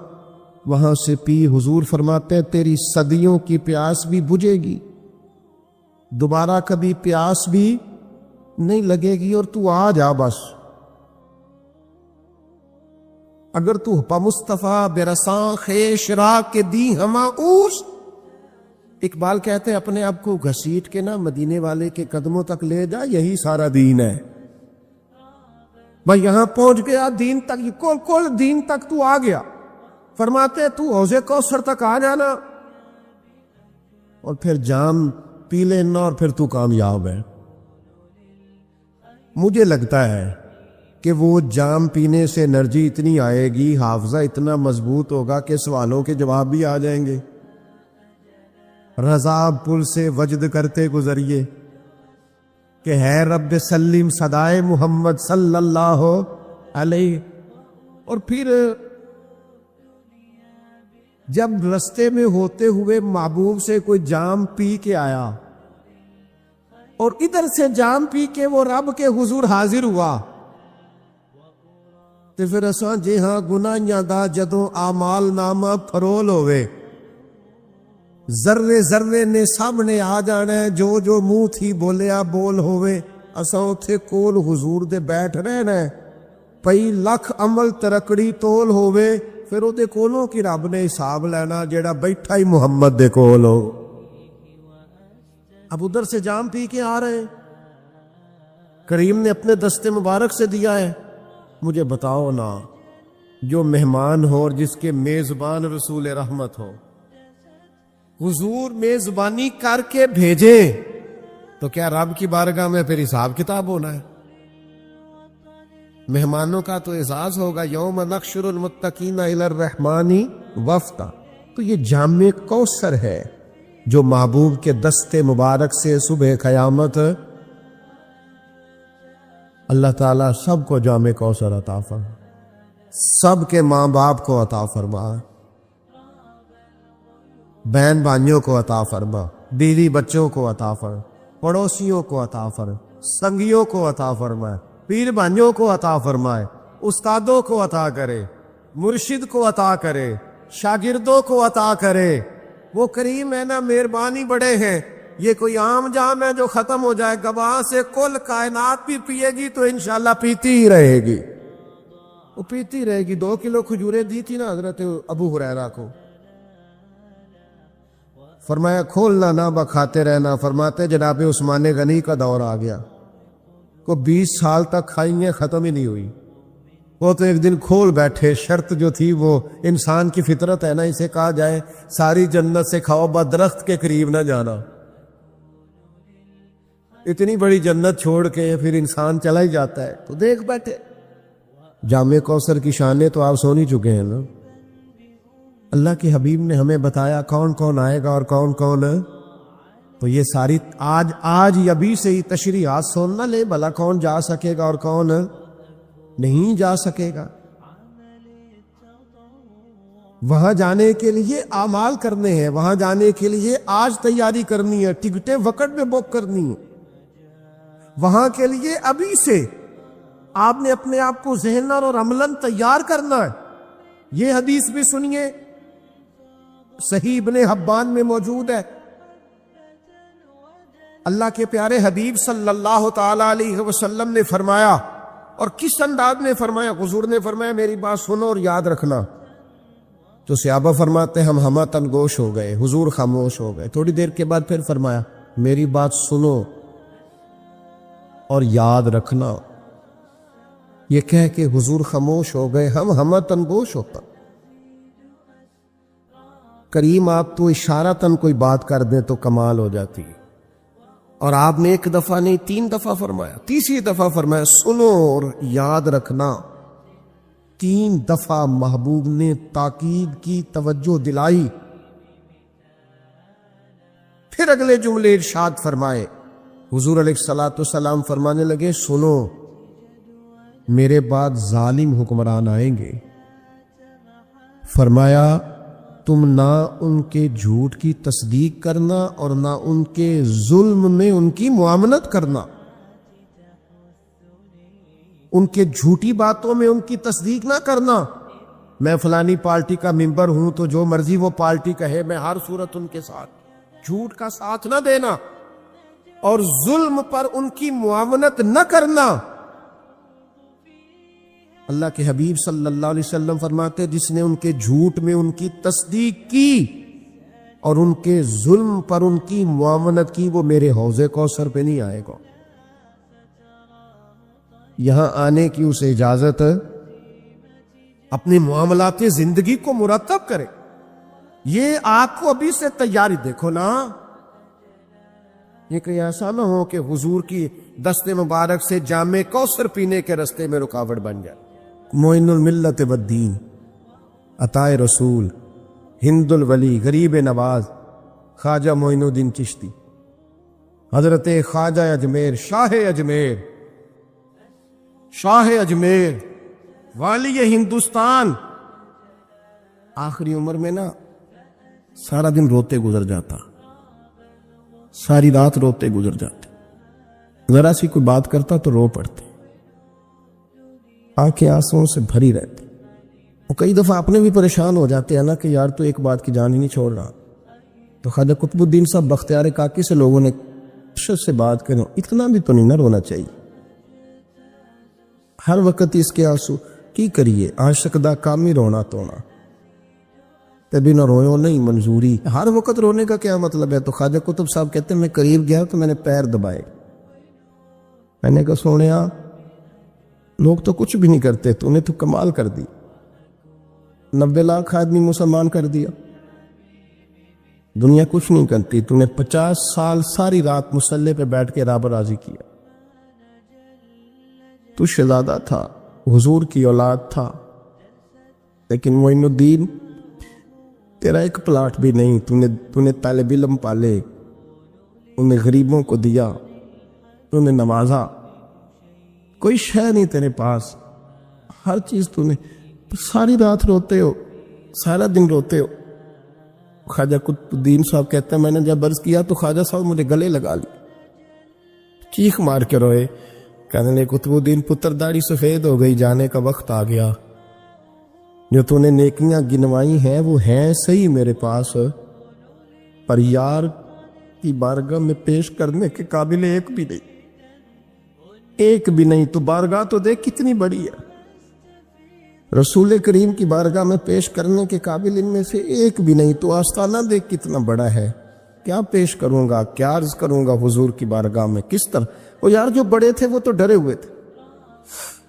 وہاں سے پی، حضور فرماتے ہیں تیری صدیوں کی پیاس بھی بجھے گی، دوبارہ کبھی پیاس بھی نہیں لگے گی، اور تو آ جا بس۔ اگر تو پا مصطفیٰ برساں خیش را کے دی ہما اوس، اقبال کہتے ہیں اپنے آپ کو گھسیٹ کے نا مدینے والے کے قدموں تک لے جا، یہی سارا دین ہے۔ بھائی یہاں پہنچ گیا دین تک، یہ کل دین تک تو آ گیا۔ فرماتے ہیں تو حوض کوثر تک آ جانا اور پھر جام پی لینا اور پھر تو کامیاب ہے۔ مجھے لگتا ہے کہ وہ جام پینے سے انرجی اتنی آئے گی، حافظہ اتنا مضبوط ہوگا کہ سوالوں کے جواب بھی آ جائیں گے۔ رضا پل سے وجد کرتے گزریے کہ ہے رب سلیم صدائے محمد صلی اللہ علیہ، اور پھر جب رستے میں ہوتے ہوئے محبوب سے کوئی جام پی کے آیا اور ادھر سے جام پی کے وہ رب کے حضور حاضر ہوا، تو پھر اساں جے ہاں گناہیاں دا جدوں اعمال نامہ پھرول ہوئے، ذرے ذرے نے سامنے آ جانا ہے، جو جو منہ تھی بولیا بول ہوئے، اساں اتھے کول حضور دے بیٹھ رہنا ہے۔ پئی لکھ عمل ترکڑی تول ہوئے، پھر او دے کولوں کی رب نے حساب لینا جیڑا بیٹھا ہی محمد دے کول ہو۔ اب ادھر سے جام پی کے آ رہے ہیں، کریم نے اپنے دستے مبارک سے دیا ہے۔ مجھے بتاؤ نا، جو مہمان ہو اور جس کے میزبان رسول رحمت ہو، حضور میزبانی کر کے بھیجے تو کیا رب کی بارگاہ میں پھر حساب کتاب ہونا ہے؟ مہمانوں کا تو اعزاز ہوگا، یوم نحشر المتقین الی الرحمن وفدا۔ تو یہ جامع کوثر ہے جو محبوب کے دستے مبارک سے صبح قیامت اللہ تعالیٰ سب کو جامع کوثر عطا فرما، سب کے ماں باپ کو عطا فرما، بہن بھائیوں کو عطا فرما، بیوی بچوں کو عطا فرما، پڑوسیوں کو عطا فرما، سنگیوں کو عطا فرمائے، پیر بھائیوں کو عطا فرمائے، استادوں کو عطا کرے، مرشد کو عطا کرے، شاگردوں کو عطا کرے۔ وہ کریم ہے نا، مہربانی بڑے ہیں۔ یہ کوئی عام جام ہے جو ختم ہو جائے گا؟ وہاں سے کل کائنات بھی پیے گی تو انشاءاللہ پیتی ہی رہے گی، وہ پیتی رہے گی۔ 2 کلو کھجوریں دی تھی نا حضرت ابو ہریرہ کو، فرمایا کھولنا نہ بکھاتے رہنا۔ فرماتے جناب عثمان غنی کا دور آ گیا، کو 20 سال تک کھائی ہیں، ختم ہی نہیں ہوئی۔ وہ تو ایک دن کھول بیٹھے، شرط جو تھی وہ انسان کی فطرت ہے نا، اسے کہا جائے ساری جنت سے کھاؤ با درخت کے قریب نہ جانا، اتنی بڑی جنت چھوڑ کے پھر انسان چلا ہی جاتا ہے، تو دیکھ بیٹھے۔ جامع کوثر کی شانیں تو آپ سن ہی چکے ہیں نا، اللہ کے حبیب نے ہمیں بتایا کون کون آئے گا اور کون کون، تو یہ ساری آج ابھی سے ہی تشریحات سن نہ لے، بھلا کون جا سکے گا اور کون نہیں جا سکے گا۔ وہاں جانے کے لیے اعمال کرنے ہیں، وہاں جانے کے لیے آج تیاری کرنی ہے، ٹکٹیں وقت میں بک کرنی ہے، وہاں کے لیے ابھی سے آپ نے اپنے آپ کو ذہناً اور عملاً تیار کرنا ہے۔ یہ حدیث بھی سنیے، صحیح ابن حبان میں موجود ہے، اللہ کے پیارے حبیب صلی اللہ تعالی علیہ وسلم نے فرمایا، اور کس انداز میں فرمایا؟ حضور نے فرمایا میری بات سنو اور یاد رکھنا۔ تو صحابہ فرماتے ہم ہمہ گوش ہو گئے، حضور خاموش ہو گئے۔ تھوڑی دیر کے بعد پھر فرمایا میری بات سنو اور یاد رکھنا۔ یہ کہہ کے حضور خاموش ہو گئے، ہم ہمہ گوش ہوتا۔ کریم آپ تو اشارتاً کوئی بات کر دیں تو کمال ہو جاتی، اور آپ نے ایک دفعہ نہیں 3 دفعہ فرمایا، تیسری دفعہ فرمایا سنو اور یاد رکھنا۔ 3 دفعہ محبوب نے تاکید کی، توجہ دلائی۔ پھر اگلے جملے ارشاد فرمائے، حضور علیہ الصلوۃ والسلام فرمانے لگے سنو میرے بعد ظالم حکمران آئیں گے، فرمایا تم نہ ان کے جھوٹ کی تصدیق کرنا اور نہ ان کے ظلم میں ان کی معاملت کرنا، ان کے جھوٹی باتوں میں ان کی تصدیق نہ کرنا۔ میں فلانی پارٹی کا ممبر ہوں تو جو مرضی وہ پارٹی کہے میں ہر صورت ان کے ساتھ، جھوٹ کا ساتھ نہ دینا اور ظلم پر ان کی معاونت نہ کرنا۔ اللہ کے حبیب صلی اللہ علیہ وسلم فرماتے جس نے ان کے جھوٹ میں ان کی تصدیق کی اور ان کے ظلم پر ان کی معاونت کی، وہ میرے حوض کوثر پہ نہیں آئے گا۔ یہاں آنے کی اسے اجازت، اپنے معاملات زندگی کو مرتب کرے۔ یہ آپ کو ابھی سے تیاری دیکھو نا، یہ کہ ایسا نہ ہو کہ حضور کی دست مبارک سے جامع کوثر پینے کے رستے میں رکاوٹ بن جائے۔ معین الملت والدین، عطائے رسول، ہند الولی، غریب نواز، خواجہ معین الدین چشتی، حضرت خواجہ اجمیر، شاہ اجمیر، والی ہندوستان، آخری عمر میں نا سارا دن روتے گزر جاتا، ساری رات روتے گزر جاتے، ذرا سی کوئی بات کرتا تو رو پڑتے، آنکھیں آنسوں سے بھری رہتی۔ اور کئی دفعہ اپنے بھی پریشان ہو جاتے ہیں نا کہ یار تو ایک بات کی جان ہی نہیں چھوڑ رہا۔ تو خواجہ قطب الدین صاحب بختیار کاکی سے لوگوں نے سے بات کریں، اتنا بھی تو نہیں نہ رونا چاہیے، ہر وقت اس کے آنسو کی کریے، عاشق دا کام ہی رونا تونا، تبھی نہ روئے نہیں منظوری۔ ہر وقت رونے کا کیا مطلب ہے؟ تو خواجہ قطب صاحب کہتے ہیں میں قریب گیا تو میں نے پیر دبائے، میں نے کہا سونیا لوگ تو کچھ بھی نہیں کرتے، تو نے تو کمال کر دی، 90 لاکھ آدمی مسلمان کر دیا، دنیا کچھ نہیں کرتی، تو نے 50 سال ساری رات مصلی پہ بیٹھ کے رب راضی کیا، تو شہزادہ تھا، حضور کی اولاد تھا، لیکن معین الدین تیرا ایک پلاٹ بھی نہیں، تو نے طالب علم پالے، انہیں غریبوں کو دیا، تو نے نوازا، کوئی شے نہیں تیرے پاس، ہر چیز تو نے، ساری رات روتے ہو، سارا دن روتے ہو۔ خواجہ قطب الدین صاحب کہتے ہیں میں نے جب عرض کیا تو خواجہ صاحب مجھے گلے لگا لی، چیخ مار کے روئے، کہنے لے قطب الدین پتر داڑھی سفید ہو گئی، جانے کا وقت آ گیا، جو تو نے نیکیاں گنوائی ہیں وہ ہیں صحیح میرے پاس، پر یار کی بارگاہ میں پیش کرنے کے قابل ایک بھی نہیں، ایک بھی نہیں، تو بارگاہ تو دیکھ کتنی بڑی ہے، رسول کریم کی بارگاہ میں پیش کرنے کے قابل ان میں سے ایک بھی نہیں، تو آستانہ دیکھ کتنا بڑا ہے، کیا پیش کروں گا، کیا عرض کروں گا حضور کی بارگاہ میں، کس طرح؟ وہ یار جو بڑے تھے وہ تو ڈرے ہوئے تھے،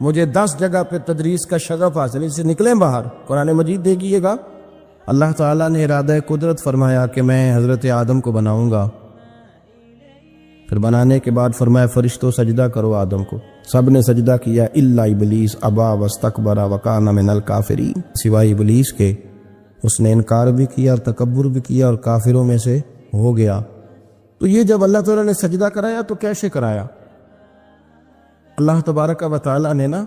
مجھے 10 جگہ پہ تدریس کا شغف حاصل، اس سے نکلیں باہر۔ قرآن مجید دیکھیے گا، اللہ تعالیٰ نے ارادہ قدرت فرمایا کہ میں حضرت آدم کو بناؤں گا، پھر بنانے کے بعد فرمایا فرشتوں سجدہ کرو آدم کو، سب نے سجدہ کیا الا ابلیس ابا واستکبر وکان من الکافرین، سوائے ابلیس کے، اس نے انکار بھی کیا اور تکبر بھی کیا اور کافروں میں سے ہو گیا۔ تو یہ جب اللہ تعالیٰ نے سجدہ کرایا تو کیسے کرایا؟ اللہ تبارک و تعالیٰ نے نا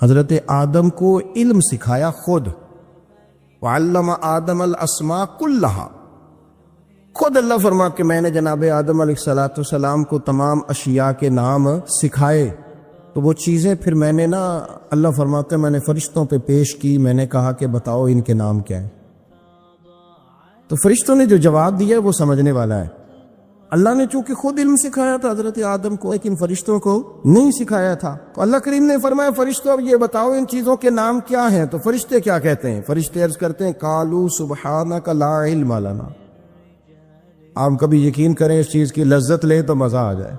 حضرت آدم کو علم سکھایا خود، وعلم آدم الاسماء کلہا، خود اللہ فرما کہ میں نے جناب آدم علیہ السلام کو تمام اشیاء کے نام سکھائے۔ تو وہ چیزیں پھر میں نے نا، اللہ فرماتے ہیں میں نے فرشتوں پہ پیش کی، میں نے کہا کہ بتاؤ ان کے نام کیا ہیں۔ تو فرشتوں نے جو جواب دیا وہ سمجھنے والا ہے۔ اللہ نے چونکہ خود علم سکھایا تھا حضرت آدم کو، لیکن فرشتوں کو نہیں سکھایا تھا، تو اللہ کریم نے فرمایا فرشتوں اب یہ بتاؤ ان چیزوں کے نام کیا ہیں۔ تو فرشتے کیا کہتے ہیں؟ فرشتے عرض کرتے ہیں قالوا سبحانک لا علم لنا۔ آپ کبھی یقین کریں اس چیز کی لذت لیں تو مزہ آ جائے۔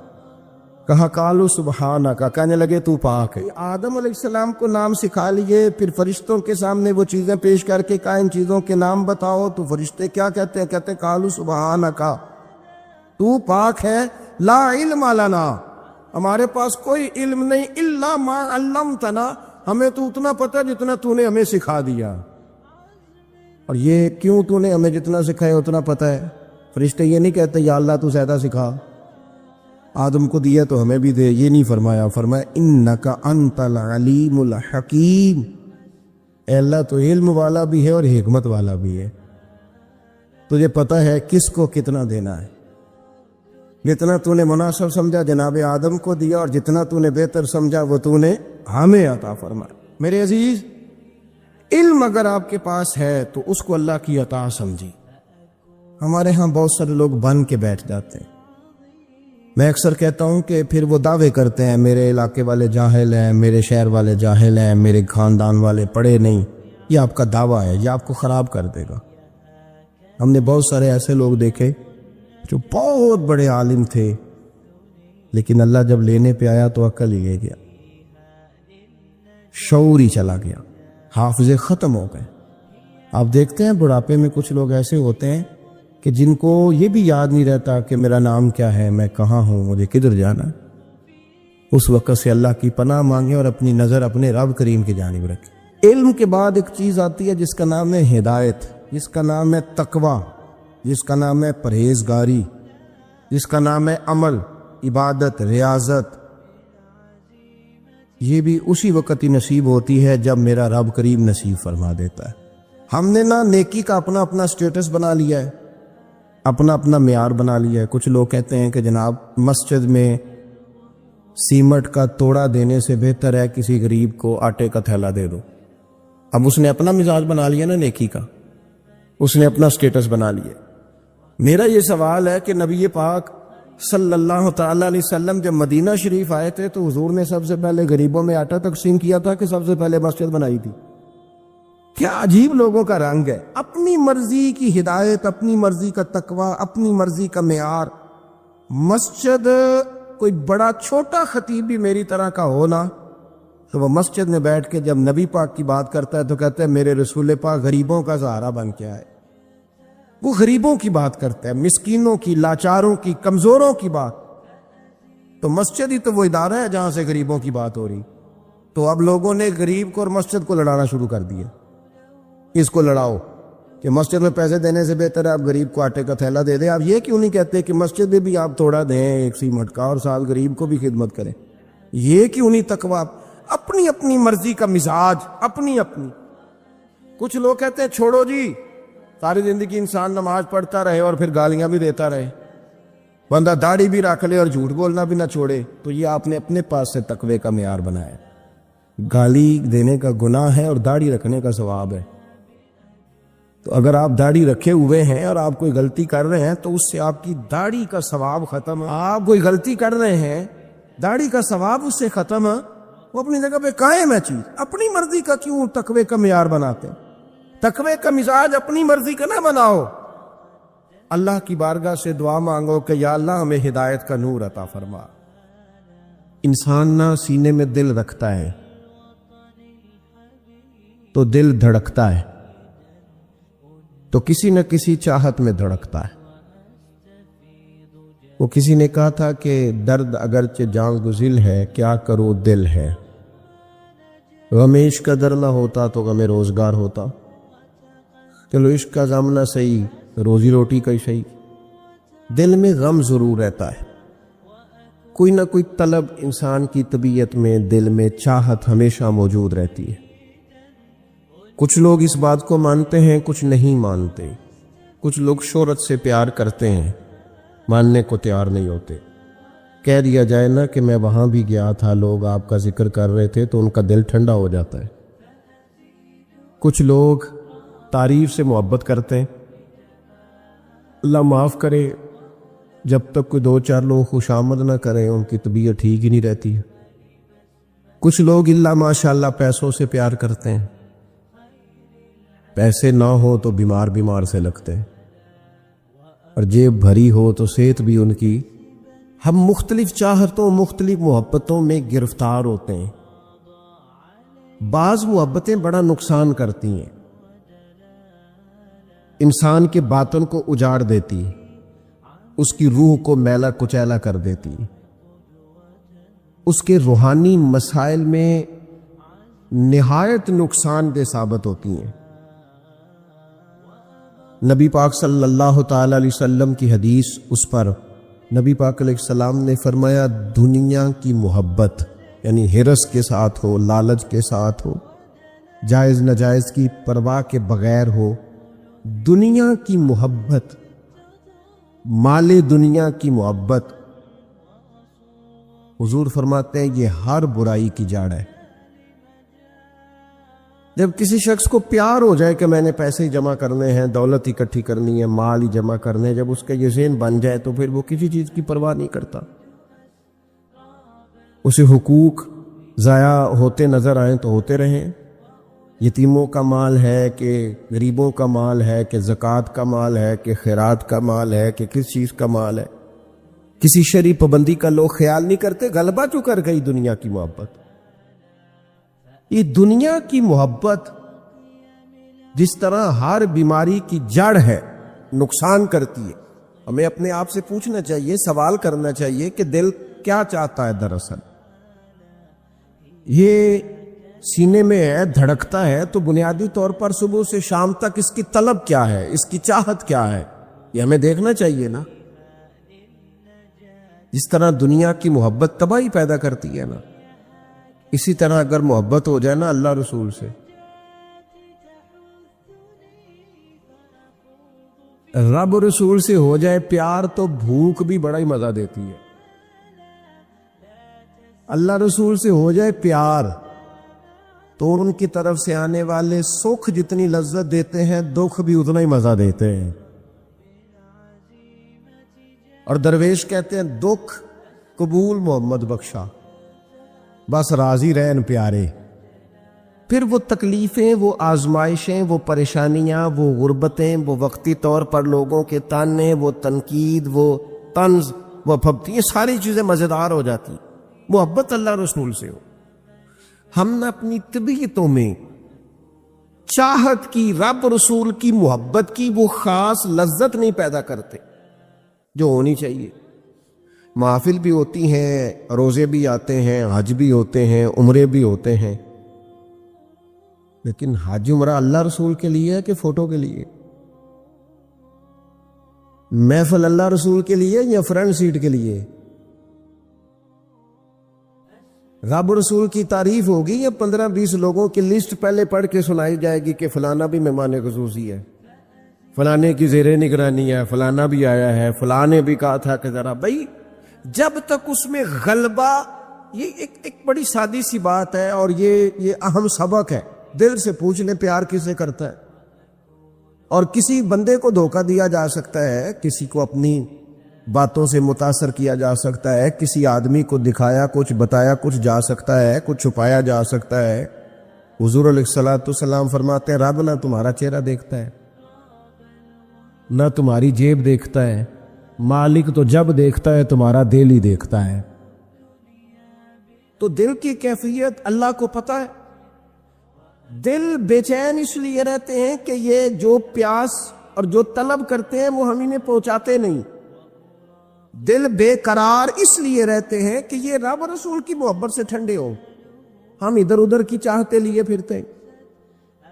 کہا قالوا سبحانک، کہنے لگے تو پاک ہے۔ آدم علیہ السلام کو نام سکھا لیے، پھر فرشتوں کے سامنے وہ چیزیں پیش کر کے کہا ان چیزوں کے نام بتاؤ، تو فرشتے کیا کہتے ہیں؟ کہتے ہیں قالوا سبحانک، تو پاک ہے، لا علم لنا، ہمارے پاس کوئی علم نہیں، الا ما علمتنا، ہمیں تو اتنا پتہ جتنا تو نے ہمیں سکھا دیا۔ اور یہ کیوں تو نے ہمیں جتنا سکھایا اتنا پتہ ہے؟ فرشتے یہ نہیں کہتے یا اللہ تو زیادہ سکھا، آدم کو دیا تو ہمیں بھی دے، یہ نہیں فرمایا، فرمایا انک انت العلیم الحکیم، اے اللہ تو علم والا بھی ہے اور حکمت والا بھی ہے، تجھے پتہ ہے کس کو کتنا دینا ہے، جتنا تو نے مناسب سمجھا جناب آدم کو دیا، اور جتنا تو نے بہتر سمجھا وہ تو نے ہمیں عطا فرمایا۔ میرے عزیز، علم اگر آپ کے پاس ہے تو اس کو اللہ کی عطا سمجھی۔ ہمارے ہاں بہت سارے لوگ بن کے بیٹھ جاتے ہیں، میں اکثر کہتا ہوں کہ پھر وہ دعوے کرتے ہیں میرے علاقے والے جاہل ہیں، میرے شہر والے جاہل ہیں، میرے خاندان والے پڑھے نہیں۔ یہ آپ کا دعویٰ ہے، یہ آپ کو خراب کر دے گا۔ ہم نے بہت سارے ایسے لوگ دیکھے جو بہت بڑے عالم تھے، لیکن اللہ جب لینے پہ آیا تو عقل ہی لے گیا، شعور ہی چلا گیا، حافظے ختم ہو گئے۔ آپ دیکھتے ہیں بڑھاپے میں کچھ لوگ ایسے ہوتے ہیں کہ جن کو یہ بھی یاد نہیں رہتا کہ میرا نام کیا ہے، میں کہاں ہوں، مجھے کدھر جانا ہے۔ اس وقت سے اللہ کی پناہ مانگے اور اپنی نظر اپنے رب کریم کی جانب رکھے۔ علم کے بعد ایک چیز آتی ہے جس کا نام ہے ہدایت، جس کا نام ہے تقویٰ، جس کا نام ہے پرہیزگاری، جس کا نام ہے عمل، عبادت، ریاضت۔ یہ بھی اسی وقت ہی نصیب ہوتی ہے جب میرا رب کریم نصیب فرما دیتا ہے۔ ہم نے نا نیکی کا اپنا اپنا سٹیٹس بنا لیا ہے، اپنا اپنا معیار بنا لیا ہے۔ کچھ لوگ کہتے ہیں کہ جناب مسجد میں سیمٹ کا توڑا دینے سے بہتر ہے کسی غریب کو آٹے کا تھیلا دے دو۔ اب اس نے اپنا مزاج بنا لیا نا نیکی کا، اس نے اپنا سٹیٹس بنا لیا۔ میرا یہ سوال ہے کہ نبی پاک صلی اللہ تعالیٰ علیہ وسلم جب مدینہ شریف آئے تھے تو حضور نے سب سے پہلے غریبوں میں آٹا تقسیم کیا تھا کہ سب سے پہلے مسجد بنائی تھی؟ کیا عجیب لوگوں کا رنگ ہے، اپنی مرضی کی ہدایت، اپنی مرضی کا تقویٰ، اپنی مرضی کا معیار۔ مسجد کوئی بڑا چھوٹا خطیب بھی میری طرح کا ہونا تو وہ مسجد میں بیٹھ کے جب نبی پاک کی بات کرتا ہے تو کہتا ہے میرے رسول پاک غریبوں کا سہارا بن کے آئے۔ وہ غریبوں کی بات کرتا ہے، مسکینوں کی، لاچاروں کی، کمزوروں کی بات۔ تو مسجد ہی تو وہ ادارہ ہے جہاں سے غریبوں کی بات ہو رہی۔ تو اب لوگوں نے غریب کو اور مسجد کو لڑانا شروع کر دیا، اس کو لڑاؤ کہ مسجد میں پیسے دینے سے بہتر ہے آپ غریب کو آٹے کا تھیلا دے دیں۔ آپ یہ کیوں نہیں کہتے کہ مسجد میں بھی آپ تھوڑا دیں ایک سیمٹ کا اور ساتھ غریب کو بھی خدمت کریں؟ یہ کیوں نہیں تقویٰ؟ اپنی اپنی مرضی کا مزاج، اپنی اپنی۔ کچھ لوگ کہتے ہیں چھوڑو جی، ساری زندگی انسان نماز پڑھتا رہے اور پھر گالیاں بھی دیتا رہے، بندہ داڑھی بھی رکھ لے اور جھوٹ بولنا بھی نہ چھوڑے۔ تو یہ آپ نے اپنے پاس سے تقوی کا معیار بنایا۔ گالی دینے کا گناہ ہے اور داڑھی رکھنے کا ثواب ہے۔ تو اگر آپ داڑھی رکھے ہوئے ہیں اور آپ کوئی غلطی کر رہے ہیں تو اس سے آپ کی داڑھی کا ثواب ختم ہے۔ آپ کوئی غلطی کر رہے ہیں، داڑھی کا ثواب اس سے ختم ہے، وہ اپنی جگہ پہ قائم ہے چیز۔ اپنی مرضی کا کیوں تقوی کا معیار بناتے ہیں؟ تقوی کا مزاج اپنی مرضی کا نہ بناؤ۔ اللہ کی بارگاہ سے دعا مانگو کہ یا اللہ ہمیں ہدایت کا نور عطا فرما۔ انسان نہ سینے میں دل رکھتا ہے، تو دل دھڑکتا ہے، تو کسی نہ کسی چاہت میں دھڑکتا ہے۔ وہ کسی نے کہا تھا کہ درد اگرچہ جان گزل ہے، کیا کرو دل ہے۔ غم عشق کا در نہ ہوتا تو غم روزگار ہوتا۔ چلو عشق کا غم نہ صحیح، روزی روٹی کا ہی صحیح، دل میں غم ضرور رہتا ہے۔ کوئی نہ کوئی طلب انسان کی طبیعت میں، دل میں چاہت ہمیشہ موجود رہتی ہے۔ کچھ لوگ اس بات کو مانتے ہیں، کچھ نہیں مانتے۔ کچھ لوگ شہرت سے پیار کرتے ہیں، ماننے کو تیار نہیں ہوتے۔ کہہ دیا جائے نا کہ میں وہاں بھی گیا تھا، لوگ آپ کا ذکر کر رہے تھے، تو ان کا دل ٹھنڈا ہو جاتا ہے۔ کچھ لوگ تعریف سے محبت کرتے ہیں، اللہ معاف کرے، جب تک کوئی دو چار لوگ خوش آمد نہ کریں ان کی طبیعت ٹھیک ہی نہیں رہتی ہے۔ کچھ لوگ اللہ ماشاءاللہ پیسوں سے پیار کرتے ہیں، پیسے نہ ہو تو بیمار سے لگتے ہیں، اور جیب بھری ہو تو صحت بھی ان کی۔ ہم مختلف چاہتوں، مختلف محبتوں میں گرفتار ہوتے ہیں۔ بعض محبتیں بڑا نقصان کرتی ہیں، انسان کے باطن کو اجاڑ دیتی، اس کی روح کو میلا کچیلا کر دیتی، اس کے روحانی مسائل میں نہایت نقصان دہ ثابت ہوتی ہیں۔ نبی پاک صلی اللہ تعالی علیہ وسلم کی حدیث، اس پر نبی پاک علیہ السلام نے فرمایا، دنیا کی محبت یعنی ہرس کے ساتھ ہو، لالچ کے ساتھ ہو، جائز ناجائز کی پرواہ کے بغیر ہو، دنیا کی محبت، مال دنیا کی محبت، حضور فرماتے ہیں یہ ہر برائی کی جڑ ہے۔ جب کسی شخص کو پیار ہو جائے کہ میں نے پیسے ہی جمع کرنے ہیں، دولت اکٹھی کرنی ہے، مال ہی جمع کرنے ہیں، جب اس کا یہ ذہن بن جائے تو پھر وہ کسی چیز کی پرواہ نہیں کرتا۔ اسے حقوق ضائع ہوتے نظر آئیں تو ہوتے رہیں، یتیموں کا مال ہے کہ غریبوں کا مال ہے کہ زکوٰۃ کا مال ہے کہ خیرات کا مال ہے کہ کس چیز کا مال ہے، کسی شرعی پابندی کا لوگ خیال نہیں کرتے، غلبہ جو کر گئی دنیا کی محبت۔ یہ دنیا کی محبت جس طرح ہر بیماری کی جڑ ہے، نقصان کرتی ہے۔ ہمیں اپنے آپ سے پوچھنا چاہیے، سوال کرنا چاہیے کہ دل کیا چاہتا ہے دراصل۔ یہ سینے میں ہے، دھڑکتا ہے، تو بنیادی طور پر صبح سے شام تک اس کی طلب کیا ہے، اس کی چاہت کیا ہے، یہ ہمیں دیکھنا چاہیے نا۔ جس طرح دنیا کی محبت تباہی پیدا کرتی ہے نا، اسی طرح اگر محبت ہو جائے نا اللہ رسول سے، رب رسول سے ہو جائے پیار، تو بھوک بھی بڑا ہی مزہ دیتی ہے۔ اللہ رسول سے ہو جائے پیار تو ان کی طرف سے آنے والے سکھ جتنی لذت دیتے ہیں، دکھ بھی اتنا ہی مزہ دیتے ہیں۔ اور درویش کہتے ہیں، دکھ قبول محمد بخشا، بس راضی رہن پیارے۔ پھر وہ تکلیفیں، وہ آزمائشیں، وہ پریشانیاں، وہ غربتیں، وہ وقتی طور پر لوگوں کے تانے، وہ تنقید، وہ طنز، وہ پھبتی، یہ ساری چیزیں مزیدار ہو جاتی محبت اللہ رسول سے ہو۔ ہم نے اپنی طبیعتوں میں چاہت کی، رب رسول کی محبت کی وہ خاص لذت نہیں پیدا کرتے جو ہونی چاہیے۔ محافل بھی ہوتی ہیں، روزے بھی آتے ہیں، حج بھی ہوتے ہیں، عمرے بھی ہوتے ہیں، لیکن حج عمرہ اللہ رسول کے لیے ہے کہ فوٹو کے لیے؟ محفل اللہ رسول کے لیے یا فرنٹ سیٹ کے لیے؟ رب رسول کی تعریف ہوگی یا 15-20 لوگوں کی لسٹ پہلے پڑھ کے سنائی جائے گی کہ فلانا بھی مہمان خصوصی ہے، فلانے کی زیر نگرانی ہے، فلانا بھی آیا ہے، فلانے بھی کہا تھا کہ ذرا بھائی، جب تک اس میں غلبہ، یہ ایک بڑی سادی سی بات ہے اور یہ اہم سبق ہے۔ دل سے پوچھ لیں پیار کسے کرتا ہے؟ اور کسی بندے کو دھوکہ دیا جا سکتا ہے، کسی کو اپنی باتوں سے متاثر کیا جا سکتا ہے، کسی آدمی کو دکھایا کچھ، بتایا کچھ جا سکتا ہے، کچھ چھپایا جا سکتا ہے۔ حضور علیہ الصلوۃ والسلام فرماتے ہیں، رب نہ تمہارا چہرہ دیکھتا ہے، نہ تمہاری جیب دیکھتا ہے، مالک تو جب دیکھتا ہے تمہارا دل ہی دیکھتا ہے۔ تو دل کی کیفیت اللہ کو پتہ ہے۔ دل بے چین اس لیے رہتے ہیں کہ یہ جو پیاس اور جو طلب کرتے ہیں وہ ہم انہیں پہنچاتے نہیں. دل بے قرار اس لیے رہتے ہیں کہ یہ رب اور رسول کی محبت سے ٹھنڈے ہوں. ہم ادھر ادھر کی چاہتے لیے پھرتے ہیں.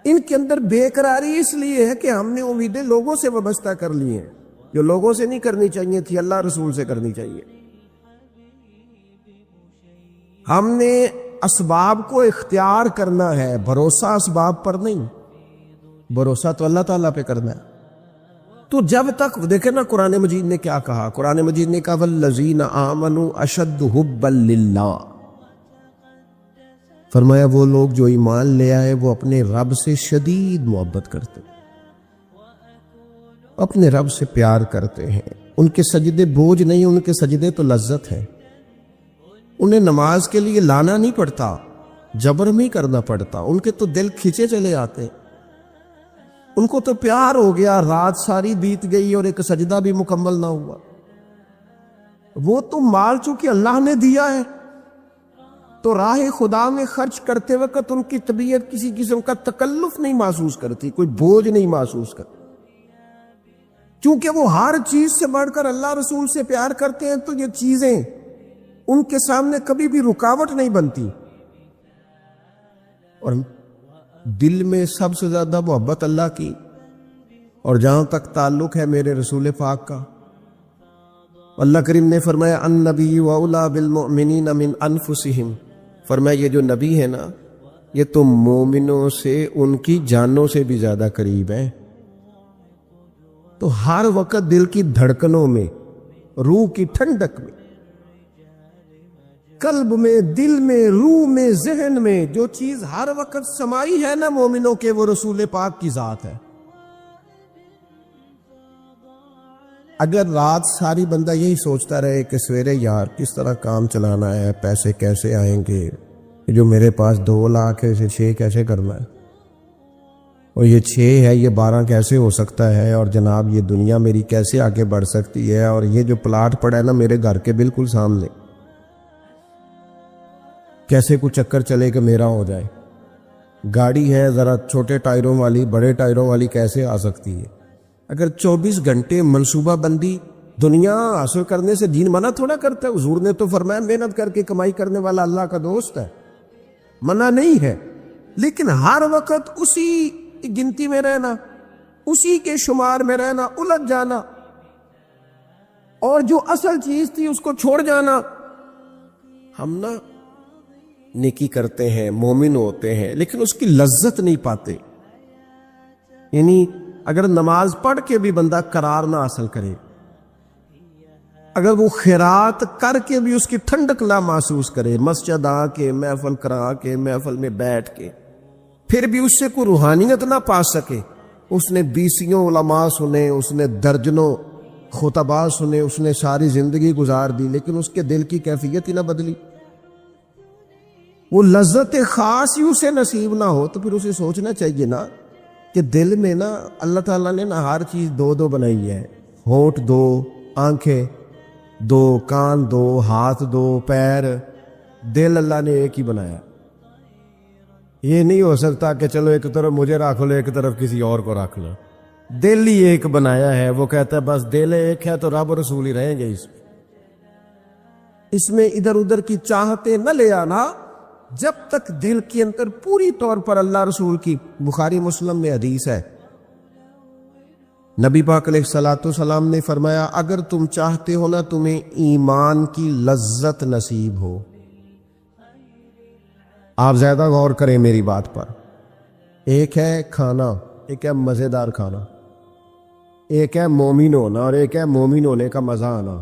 ان کے اندر بے قراری اس لیے ہے کہ ہم نے امیدیں لوگوں سے وابستہ کر لی ہیں جو لوگوں سے نہیں کرنی چاہیے تھی, اللہ رسول سے کرنی چاہیے. ہم نے اسباب کو اختیار کرنا ہے, بھروسہ اسباب پر نہیں, بھروسہ تو اللہ تعالیٰ پہ کرنا ہے. تو جب تک دیکھیں نا قرآن مجید نے کیا کہا, قرآن مجید نے کہا والذین آمنوا اشد حبا للہ, فرمایا وہ لوگ جو ایمان لے آئے وہ اپنے رب سے شدید محبت کرتے, اپنے رب سے پیار کرتے ہیں. ان کے سجدے بوجھ نہیں, ان کے سجدے تو لذت ہے. انہیں نماز کے لیے لانا نہیں پڑتا, جبر نہیں کرنا پڑتا, ان کے تو دل کھینچے چلے آتے. ان کو تو پیار ہو گیا, رات ساری بیت گئی اور ایک سجدہ بھی مکمل نہ ہوا. وہ تو مال چونکہ اللہ نے دیا ہے تو راہ خدا میں خرچ کرتے وقت ان کی طبیعت کسی قسم کا تکلف نہیں محسوس کرتی, کوئی بوجھ نہیں محسوس کرتی. کیونکہ وہ ہر چیز سے بڑھ کر اللہ رسول سے پیار کرتے ہیں تو یہ چیزیں ان کے سامنے کبھی بھی رکاوٹ نہیں بنتی. اور دل میں سب سے زیادہ محبت اللہ کی, اور جہاں تک تعلق ہے میرے رسول پاک کا, اللہ کریم نے فرمایا النبی اولی بالمؤمنین من انفسہم, فرمایا یہ جو نبی ہے نا یہ تو مومنوں سے ان کی جانوں سے بھی زیادہ قریب ہے. تو ہر وقت دل کی دھڑکنوں میں, روح کی ٹھنڈک میں, قلب میں, دل میں, روح میں, ذہن میں جو چیز ہر وقت سمائی ہے نا مومنوں کے, وہ رسول پاک کی ذات ہے. اگر رات ساری بندہ یہی سوچتا رہے کہ سویرے یار کس طرح کام چلانا ہے, پیسے کیسے آئیں گے, جو میرے پاس 2 لاکھ ہے اسے 6 کیسے کرنا ہے, اور یہ 6 ہے یہ 12 کیسے ہو سکتا ہے, اور جناب یہ دنیا میری کیسے آگے بڑھ سکتی ہے, اور یہ جو پلاٹ پڑا ہے نا میرے گھر کے بالکل سامنے کیسے کچھ چکر چلے کہ میرا ہو جائے, گاڑی ہے ذرا چھوٹے ٹائروں والی بڑے ٹائروں والی کیسے آ سکتی ہے. اگر 24 گھنٹے منصوبہ بندی دنیا حاصل کرنے سے دین منع تھوڑا کرتا ہے. حضور نے تو فرمایا محنت کر کے کمائی کرنے والا اللہ کا دوست ہے, منع نہیں ہے, لیکن ہر وقت اسی گنتی میں رہنا, اسی کے شمار میں رہنا, الجھ جانا, اور جو اصل چیز تھی اس کو چھوڑ جانا. ہم نا نیکی کرتے ہیں, مومن ہوتے ہیں, لیکن اس کی لذت نہیں پاتے. یعنی اگر نماز پڑھ کے بھی بندہ قرار نہ حاصل کرے, اگر وہ خیرات کر کے بھی اس کی ٹھنڈک نہ محسوس کرے, مسجد آ کے, محفل کرا کے, محفل میں بیٹھ کے, پھر بھی اس سے کوئی روحانیت نہ پا سکے. اس نے 20 علماء سنے, اس نے درجنوں خطباء سنے, اس نے ساری زندگی گزار دی, لیکن اس کے دل کی کیفیت ہی نہ بدلی, وہ لذت خاص ہی اسے نصیب نہ ہو, تو پھر اسے سوچنا چاہیے نا کہ دل میں نا اللہ تعالیٰ نے نا ہر چیز 2 بنائی ہے. ہونٹ 2, آنکھیں 2, کان 2, ہاتھ 2, پیر, دل اللہ نے ایک ہی بنایا. یہ نہیں ہو سکتا کہ چلو ایک طرف مجھے رکھ لو ایک طرف کسی اور کو رکھ لو. دل ہی ایک بنایا ہے. وہ کہتا ہے بس دل ایک ہے تو رب اور رسول ہی رہیں گے. اس میں ادھر ادھر کی چاہتے نہ لے آنا جب تک دل کے اندر پوری طور پر اللہ رسول کی. بخاری مسلم میں حدیث ہے, نبی پاک علیہ الصلوۃ والسلام نے فرمایا اگر تم چاہتے ہو نا تمہیں ایمان کی لذت نصیب ہو, آپ زیادہ غور کریں میری بات پر. ایک ہے کھانا, ایک ہے مزیدار کھانا, ایک ہے مومن ہونا اور ایک ہے مومن ہونے کا مزہ آنا,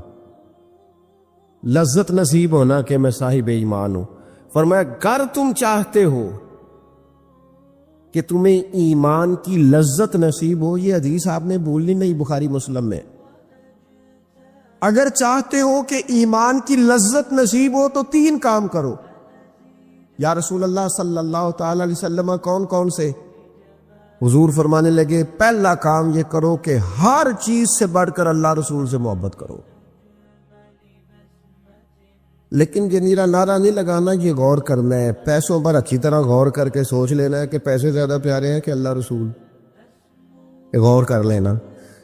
لذت نصیب ہونا کہ میں صاحب ایمان ہوں. فرمایا اگر تم چاہتے ہو کہ تمہیں ایمان کی لذت نصیب ہو, یہ حدیث آپ نے بھولنی نہیں, بخاری مسلم میں, اگر چاہتے ہو کہ ایمان کی لذت نصیب ہو تو 3 کام کرو. یا رسول اللہ صلی اللہ تعالی علیہ وسلم کون کون سے؟ حضور فرمانے لگے پہلا کام یہ کرو کہ ہر چیز سے بڑھ کر اللہ رسول سے محبت کرو. لیکن یہ میرا نعرہ نہیں لگانا یہ غور کرنا ہے، پیسوں پر اچھی طرح غور کر کے سوچ لینا ہے کہ پیسے زیادہ پیارے ہیں کہ اللہ رسول، یہ غور کر لینا۔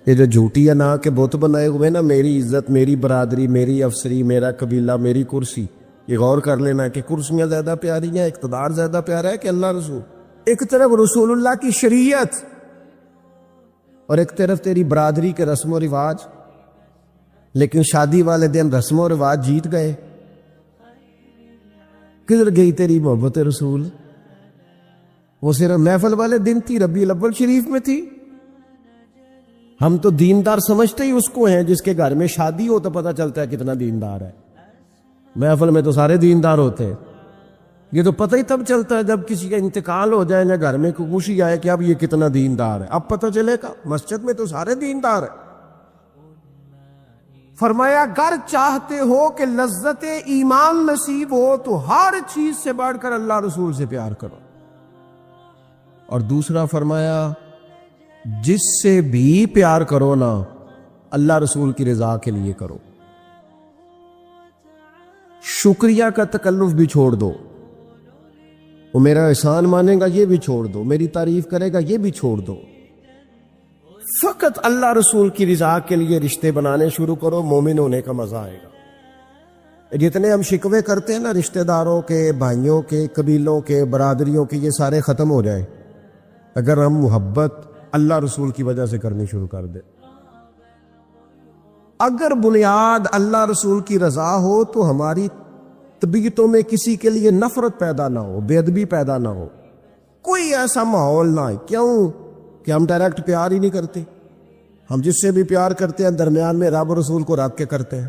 یہ جو جھوٹی ہے نا کہ بت بنائے ہوئے نا، میری عزت، میری برادری، میری افسری، میرا قبیلہ، میری کرسی، یہ غور کر لینا ہے کہ کرسیاں زیادہ پیاری ہیں، اقتدار زیادہ پیارا ہے کہ اللہ رسول۔ ایک طرف رسول اللہ کی شریعت اور ایک طرف تیری برادری کے رسم و رواج، لیکن شادی والے دن رسم و رواج جیت گئے۔ کدھر گئی تیری محبت رسول؟ وہ صرف محفل والے دن تھی، ربیع الاول شریف میں تھی۔ ہم تو دیندار سمجھتے ہی اس کو ہیں جس کے گھر میں شادی ہو تو پتہ چلتا ہے کتنا دیندار ہے۔ محفل میں تو سارے دیندار ہوتے ہیں، یہ تو پتہ ہی تب چلتا ہے جب کسی کا انتقال ہو جائے یا گھر میں کوئی خوشی آئے کہ اب یہ کتنا دیندار ہے، اب پتہ چلے گا۔ مسجد میں تو سارے دیندار ہیں۔ فرمایا اگر چاہتے ہو کہ لذت ایمان نصیب ہو تو ہر چیز سے بڑھ کر اللہ رسول سے پیار کرو، اور دوسرا فرمایا جس سے بھی پیار کرو نا اللہ رسول کی رضا کے لیے کرو۔ شکریہ کا تکلف بھی چھوڑ دو، وہ میرا احسان مانے گا یہ بھی چھوڑ دو، میری تعریف کرے گا یہ بھی چھوڑ دو، فقط اللہ رسول کی رضا کے لیے رشتے بنانے شروع کرو، مومن ہونے کا مزہ آئے گا۔ جتنے ہم شکوے کرتے ہیں نا رشتہ داروں کے، بھائیوں کے، قبیلوں کے، برادریوں کے، یہ سارے ختم ہو جائیں اگر ہم محبت اللہ رسول کی وجہ سے کرنی شروع کر دیں۔ اگر بنیاد اللہ رسول کی رضا ہو تو ہماری طبیعتوں میں کسی کے لیے نفرت پیدا نہ ہو، بے ادبی پیدا نہ ہو، کوئی ایسا ماحول نہ ہے۔ کیوں کہ ہم ڈائریکٹ پیار ہی نہیں کرتے، ہم جس سے بھی پیار کرتے ہیں درمیان میں رب رسول کو رکھ کے کرتے ہیں۔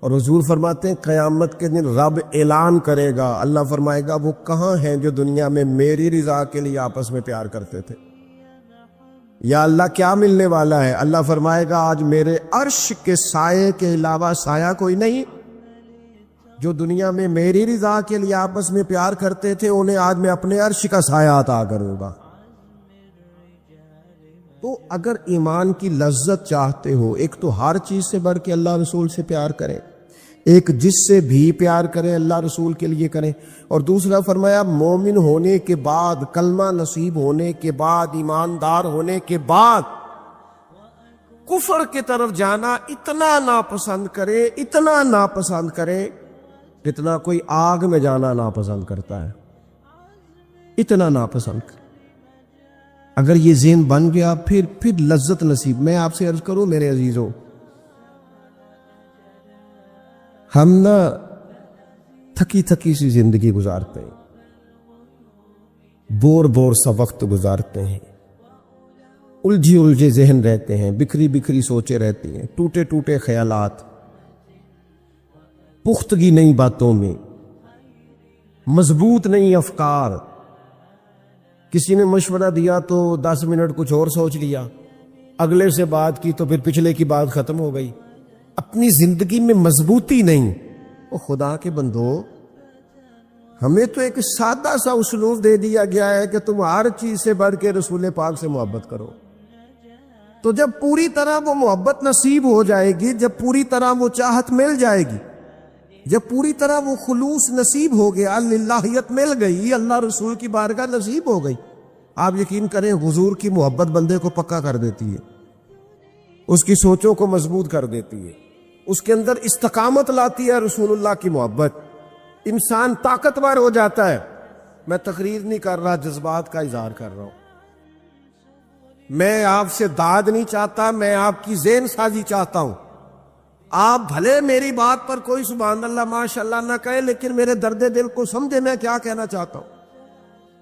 اور حضور فرماتے ہیں قیامت کے دن رب اعلان کرے گا، اللہ فرمائے گا وہ کہاں ہیں جو دنیا میں میری رضا کے لیے آپس میں پیار کرتے تھے؟ یا اللہ کیا ملنے والا ہے؟ اللہ فرمائے گا آج میرے عرش کے سائے کے علاوہ سایہ کوئی نہیں۔ جو دنیا میں میری رضا کے لیے آپس میں پیار کرتے تھے انہیں آج میں اپنے عرش کا سایہ عطا کروں گا۔ تو اگر ایمان کی لذت چاہتے ہو، ایک تو ہر چیز سے بڑھ کے اللہ رسول سے پیار کریں، ایک جس سے بھی پیار کریں اللہ رسول کے لیے کریں، اور دوسرا فرمایا مومن ہونے کے بعد، کلمہ نصیب ہونے کے بعد، ایماندار ہونے کے بعد کفر کی طرف جانا اتنا ناپسند کرے، اتنا ناپسند کرے جتنا کوئی آگ میں جانا ناپسند کرتا ہے، اتنا ناپسند کرے۔ اگر یہ ذہن بن گیا پھر لذت نصیب۔ میں آپ سے عرض کروں میرے عزیزوں، ہم نا تھکی تھکی سی زندگی گزارتے ہیں، بور سا وقت گزارتے ہیں، الجھے ذہن رہتے ہیں، بکھری بکھری سوچیں رہتی ہیں، ٹوٹے ٹوٹے خیالات، پختگی نہیں باتوں میں، مضبوط نہیں افکار۔ کسی نے مشورہ دیا تو 10 منٹ کچھ اور سوچ لیا، اگلے سے بات کی تو پھر پچھلے کی بات ختم ہو گئی، اپنی زندگی میں مضبوطی نہیں۔ او خدا کے بندو، ہمیں تو ایک سادہ سا اسلوب دے دیا گیا ہے کہ تم ہر چیز سے بڑھ کے رسول پاک سے محبت کرو۔ تو جب پوری طرح وہ محبت نصیب ہو جائے گی، جب پوری طرح وہ چاہت مل جائے گی، جب پوری طرح وہ خلوص نصیب ہو گیا، اللہیت مل گئی، اللہ رسول کی بارگاہ نصیب ہو گئی، آپ یقین کریں حضور کی محبت بندے کو پکا کر دیتی ہے، اس کی سوچوں کو مضبوط کر دیتی ہے، اس کے اندر استقامت لاتی ہے رسول اللہ کی محبت، انسان طاقتور ہو جاتا ہے۔ میں تقریر نہیں کر رہا، جذبات کا اظہار کر رہا ہوں۔ میں آپ سے داد نہیں چاہتا، میں آپ کی ذہن سازی چاہتا ہوں۔ آپ بھلے میری بات پر کوئی سبحان اللہ ماشاءاللہ نہ کہے، لیکن میرے درد دل کو سمجھے میں کیا کہنا چاہتا ہوں۔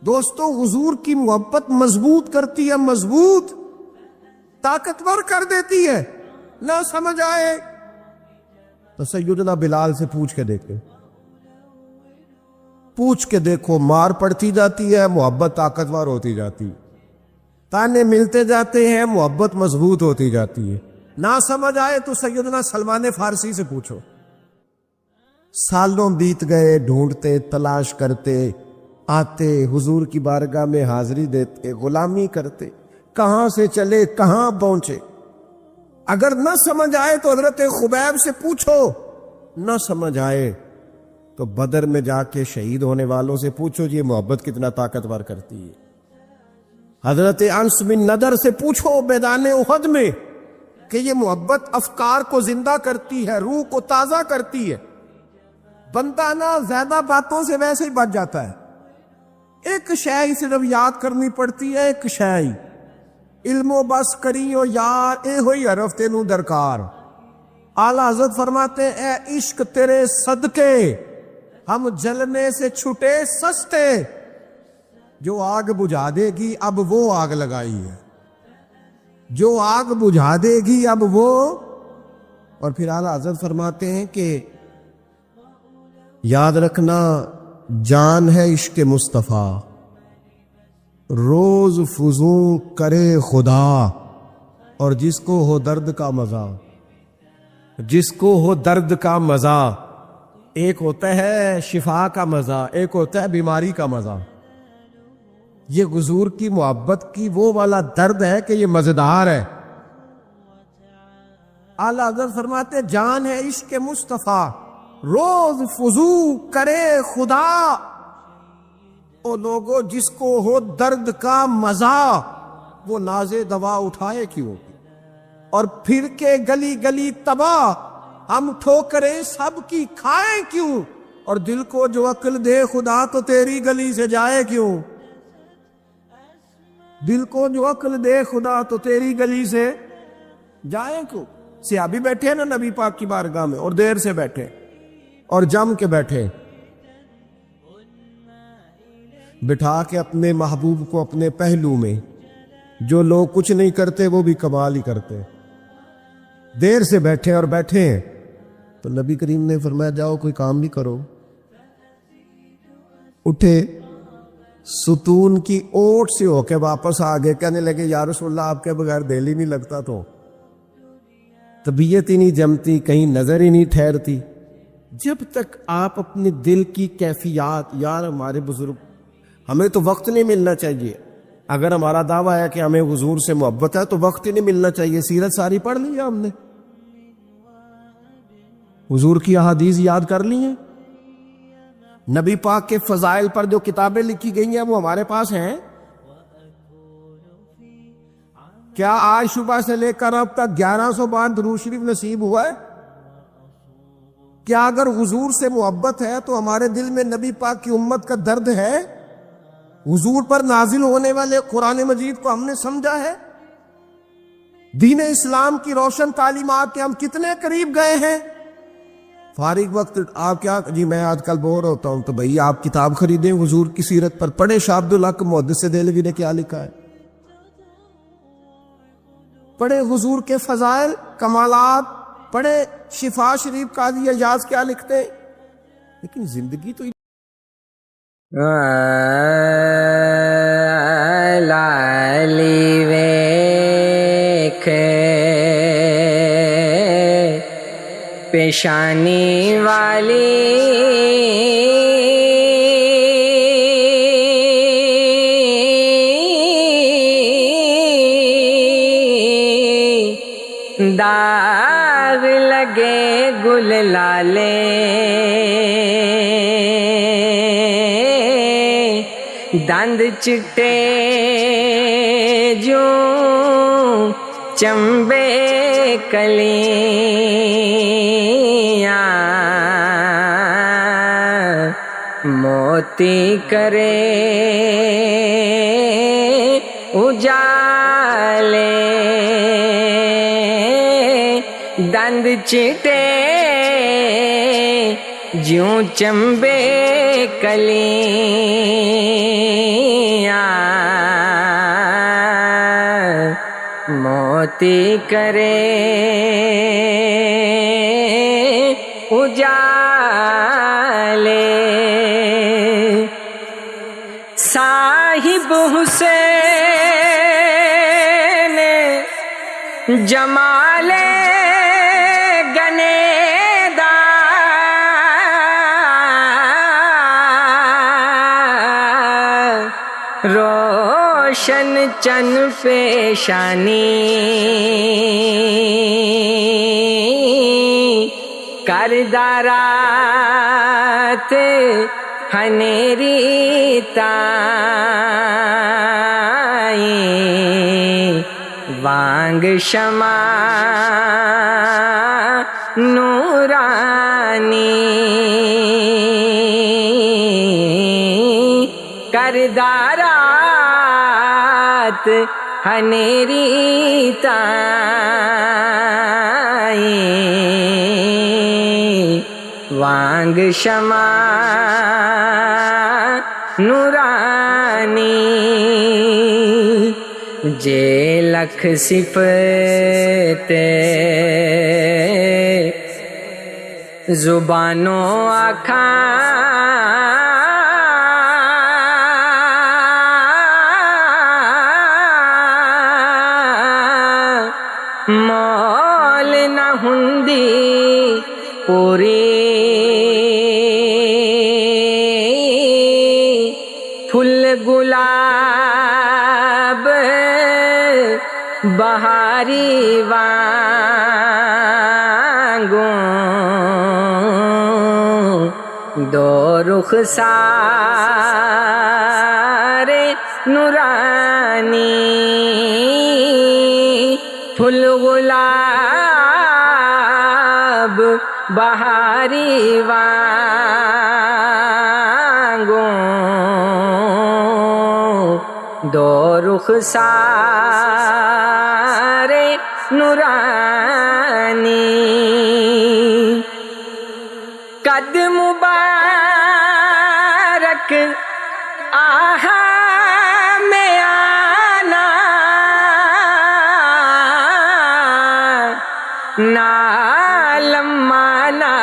دوستو، حضور کی محبت مضبوط کرتی ہے، مضبوط، طاقتور کر دیتی ہے۔ نہ سمجھ آئے تو سیدنا بلال سے پوچھ کے دیکھو، مار پڑتی جاتی ہے، محبت طاقتور ہوتی جاتی، تانے ملتے جاتے ہیں، محبت مضبوط ہوتی جاتی ہے۔ نہ سمجھ آئے تو سیدنا سلمان فارسی سے پوچھو۔ سالوں بیت گئے، ڈھونڈتے، تلاش کرتے، آتے حضور کی بارگاہ میں حاضری دیتے، غلامی کرتے، کہاں سے چلے کہاں پہنچے۔ اگر نہ سمجھ آئے تو حضرت خبیب سے پوچھو، نہ سمجھ آئے تو بدر میں جا کے شہید ہونے والوں سے پوچھو یہ محبت کتنا طاقتور کرتی ہے. حضرت انس بن نضر سے پوچھو میدان احد میں کہ یہ محبت افکار کو زندہ کرتی ہے، روح کو تازہ کرتی ہے. بندہ نا زیادہ باتوں سے ویسے ہی بچ جاتا ہے. ایک شے ہی صرف یاد کرنی پڑتی ہے، ایک شے ہی. علم و بس کریو یار اے ہوئی حرف تینوں درکار. اعلیٰ حضرت فرماتے اے عشق تیرے صدقے ہم جلنے سے چھٹے سستے. جو آگ بجھا دے گی اب وہ آگ لگائی ہے، جو آگ بجھا دے گی اب وہ. اور پھر اعلیٰ حضرت فرماتے ہیں کہ یاد رکھنا جان ہے عشق مصطفیٰ، روز فضوں کرے خدا. اور جس کو ہو درد کا مزہ، جس کو ہو درد کا مزہ، ایک ہوتا ہے شفا کا مزہ، ایک ہوتا ہے بیماری کا مزہ. یہ حضور کی محبت کی وہ والا درد ہے کہ یہ مزیدار ہے. اعلیٰ حضرت فرماتے جان ہے عشق مصطفیٰ، روز فضو کرے خدا. او لوگو جس کو ہو درد کا مزہ، وہ ناز دوا اٹھائے کیوں. اور پھر کے گلی گلی تباہ، ہم ٹھوکریں سب کی کھائیں کیوں. اور دل کو جو عقل دے خدا تو تیری گلی سے جائے کیوں. دل کو جو عقل دے خدا تو تیری گلی سے جائے کیوں. صحابی بیٹھے نا نبی پاک کی بارگاہ میں، اور دیر سے بیٹھے اور جم کے بیٹھے، بٹھا کے اپنے محبوب کو اپنے پہلو میں. جو لوگ کچھ نہیں کرتے وہ بھی کمال ہی کرتے. دیر سے بیٹھے اور بیٹھے ہیں تو نبی کریم نے فرمایا جاؤ کوئی کام بھی کرو. اٹھے، ستون کی اوٹ سے ہو کے واپس آگے، کہنے لگے یا رسول اللہ آپ کے بغیر دل ہی نہیں لگتا، تو طبیعت ہی نہیں جمتی، کہیں نظر ہی نہیں ٹھہرتی. جب تک آپ اپنے دل کی کیفیات، یار ہمارے بزرگ، ہمیں تو وقت نہیں ملنا چاہیے. اگر ہمارا دعویٰ ہے کہ ہمیں حضور سے محبت ہے تو وقت ہی نہیں ملنا چاہیے. سیرت ساری پڑھ لی ہے ہم نے، حضور کی احادیث یاد کر لی ہیں، نبی پاک کے فضائل پر جو کتابیں لکھی گئی ہیں وہ ہمارے پاس ہیں. کیا آج صبح سے لے کر اب تک 1100 بار درود شریف نصیب ہوا ہے؟ کیا اگر حضور سے محبت ہے تو ہمارے دل میں نبی پاک کی امت کا درد ہے؟ حضور پر نازل ہونے والے قرآن مجید کو ہم نے سمجھا ہے؟ دین اسلام کی روشن تعلیمات کے ہم کتنے قریب گئے ہیں؟ فارغ وقت آپ کیا جی میں آج کل بور ہوتا ہوں، تو بھئی آپ کتاب خریدیں حضور کی سیرت پر، پڑھیں شاہ عبدالحق محدث دہلوی نے کیا لکھا ہے، پڑھیں حضور کے فضائل کمالات، پڑھیں شفا شریف قاضی اعجاز کیا لکھتے ہیں. لیکن زندگی تو لالی ویکھ پیشانی والی داغ لگے گل لالے دند چٹے جو چمبے کلیاں موتی کرے اجالے دند چٹے جوں چمبے کلیاں موتی کرے اجالے صاحب حسین جمال روشن چن پیشانی کر کردارات ہنیری تائیں وانگ شمع نورانی کردارات ہنیری تائیں وانگ شمع نورانی جے لکھ صفت زبانوں آکھاں مول نہ ہندی پوری پھل گلاب بہاری وانگوں دو رخسار نورانی پھل گلاب بہاری وانگوں دو رخسار نورانی قد مبارک آہا میں آنا نا لمبا نا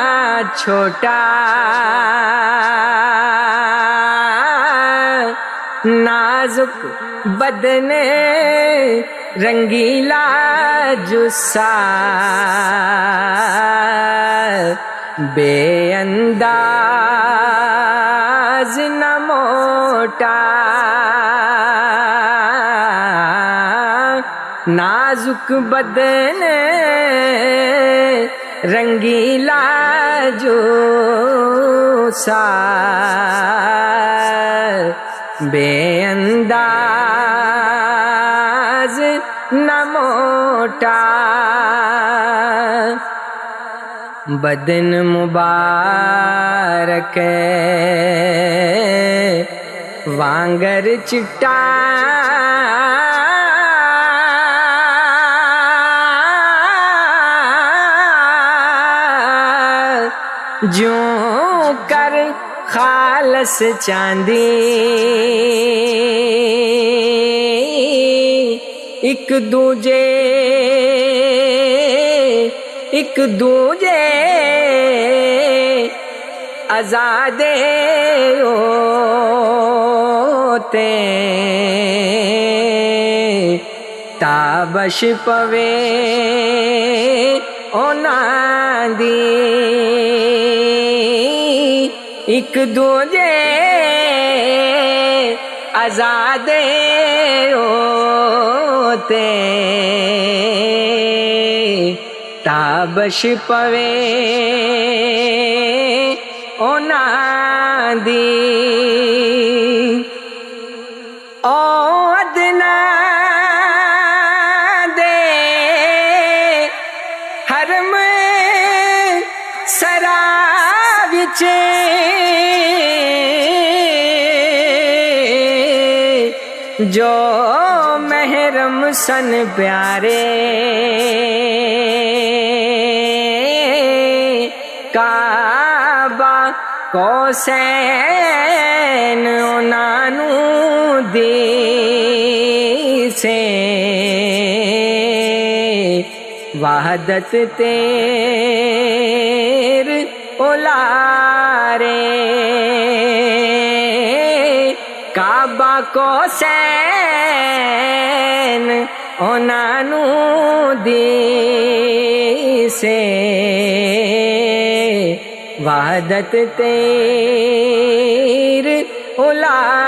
چھوٹا نازک بدن رنگیلا جسا بے انداز نہ موٹا نازک بدن رنگیلا جوسا بے انداز نہ موٹا بدن مبارک وانگر چٹا جوں کر خالص چاندی ایک دوجے آزادے ہوتے تابش پوے اونا دی ایک دوجے آزادے ہوتے تابش پوے اونا دی او ادنا دے حرم سرا وچ جو محرم سن پیارے کعبہ کوسین انانو دی سے وحدت تیر اولارے کعبہ کوسین انانو دی سے وحدت تیر اولارے